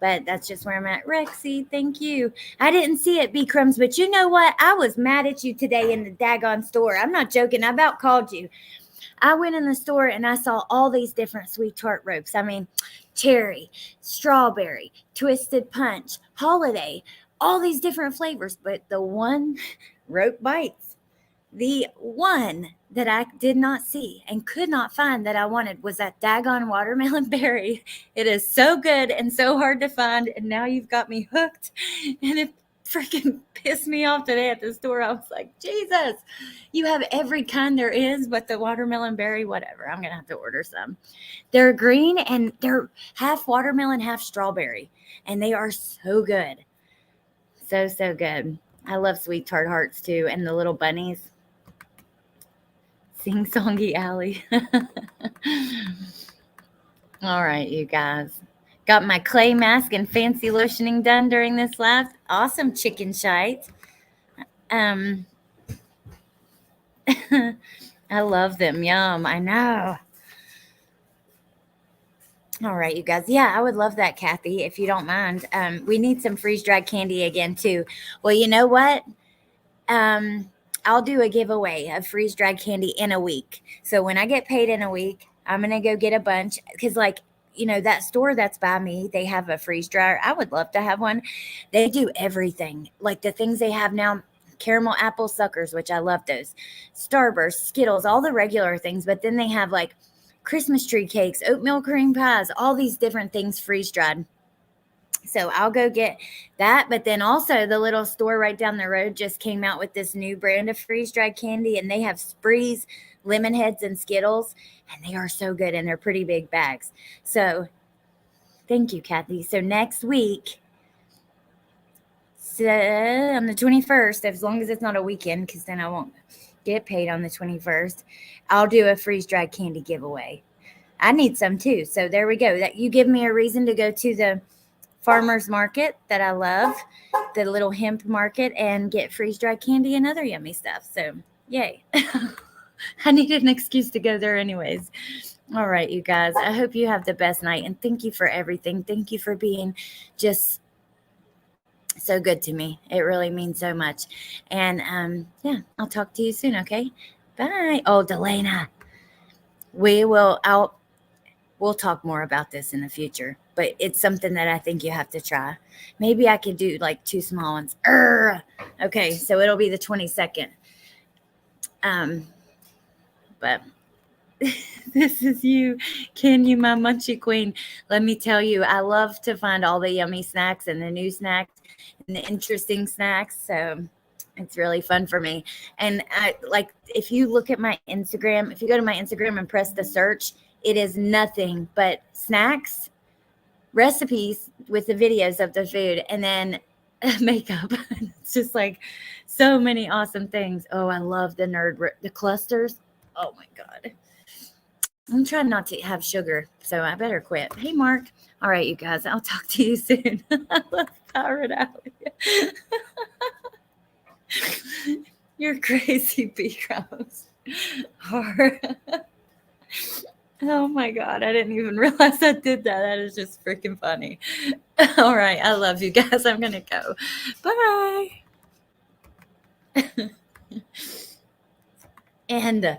But that's just where I'm at. Rexy, thank you. I didn't see it, B Crumbs, but you know what? I was mad at you today in the daggone store. I'm not joking. I about called you. I went in the store and I saw all these different sweet tart ropes. I mean, cherry, strawberry, twisted punch, holiday, all these different flavors. But the one rope bites, the one that I did not see and could not find that I wanted was that daggone watermelon berry. It is so good and so hard to find, and now you've got me hooked. And it freaking pissed me off today at the store. I was like, Jesus, you have every kind there is, but the watermelon berry, whatever. I'm going to have to order some. They're green, and they're half watermelon, half strawberry, and they are so good. So, so good. I love sweet tart hearts, too, and the little bunnies. Sing-songy Alley. All right, you guys. Got my clay mask and fancy lotioning done during this live. Awesome chicken shite. I love them. Yum. I know. All right, you guys. Yeah, I would love that, Kathy, if you don't mind. We need some freeze-dried candy again, too. Well, you know what? I'll do a giveaway of freeze-dried candy in a week. So when I get paid in a week, I'm going to go get a bunch. Because, that store that's by me, they have a freeze dryer. I would love to have one. They do everything. Like the things they have now, caramel apple suckers, which I love those. Starburst, Skittles, all the regular things. But then they have, Christmas tree cakes, oatmeal cream pies, all these different things freeze-dried. So I'll go get that. But then also the little store right down the road just came out with this new brand of freeze-dried candy, and they have sprees lemon heads and Skittles, and they are so good, and they're pretty big bags. So thank you, Kathy. So next week, so on the 21st, as long as it's not a weekend, because then I won't get paid on the 21st, I'll do a freeze-dried candy giveaway. I need some too. So there we go. That you give me a reason to go to the farmer's market that I love, the little hemp market, and get freeze-dried candy and other yummy stuff. So yay. I needed an excuse to go there anyways. All right, you guys. I hope you have the best night, and thank you for everything. Thank you for being just so good to me. It really means so much. And yeah, I'll talk to you soon, okay? Bye. Oh, Delana. We'll talk more about this in the future, but it's something that I think you have to try. Maybe I could do like 2 small ones. Okay, so it'll be the 22nd. But this is you. Can you, my munchie queen? Let me tell you, I love to find all the yummy snacks and the new snacks and the interesting snacks. So it's really fun for me. And if you look at my Instagram, if you go to my Instagram and press the search, it is nothing but snacks, recipes with the videos of the food, and then makeup. It's just like so many awesome things. Oh, I love the clusters. Oh my God. I'm trying not to have sugar, so I better quit. Hey, Mark. All right, you guys, I'll talk to you soon. I love Pirate Alley. You're crazy, B. Rose. Oh my God, I didn't even realize I did that. That is just freaking funny. All right, I love you guys. I'm going to go. Bye. And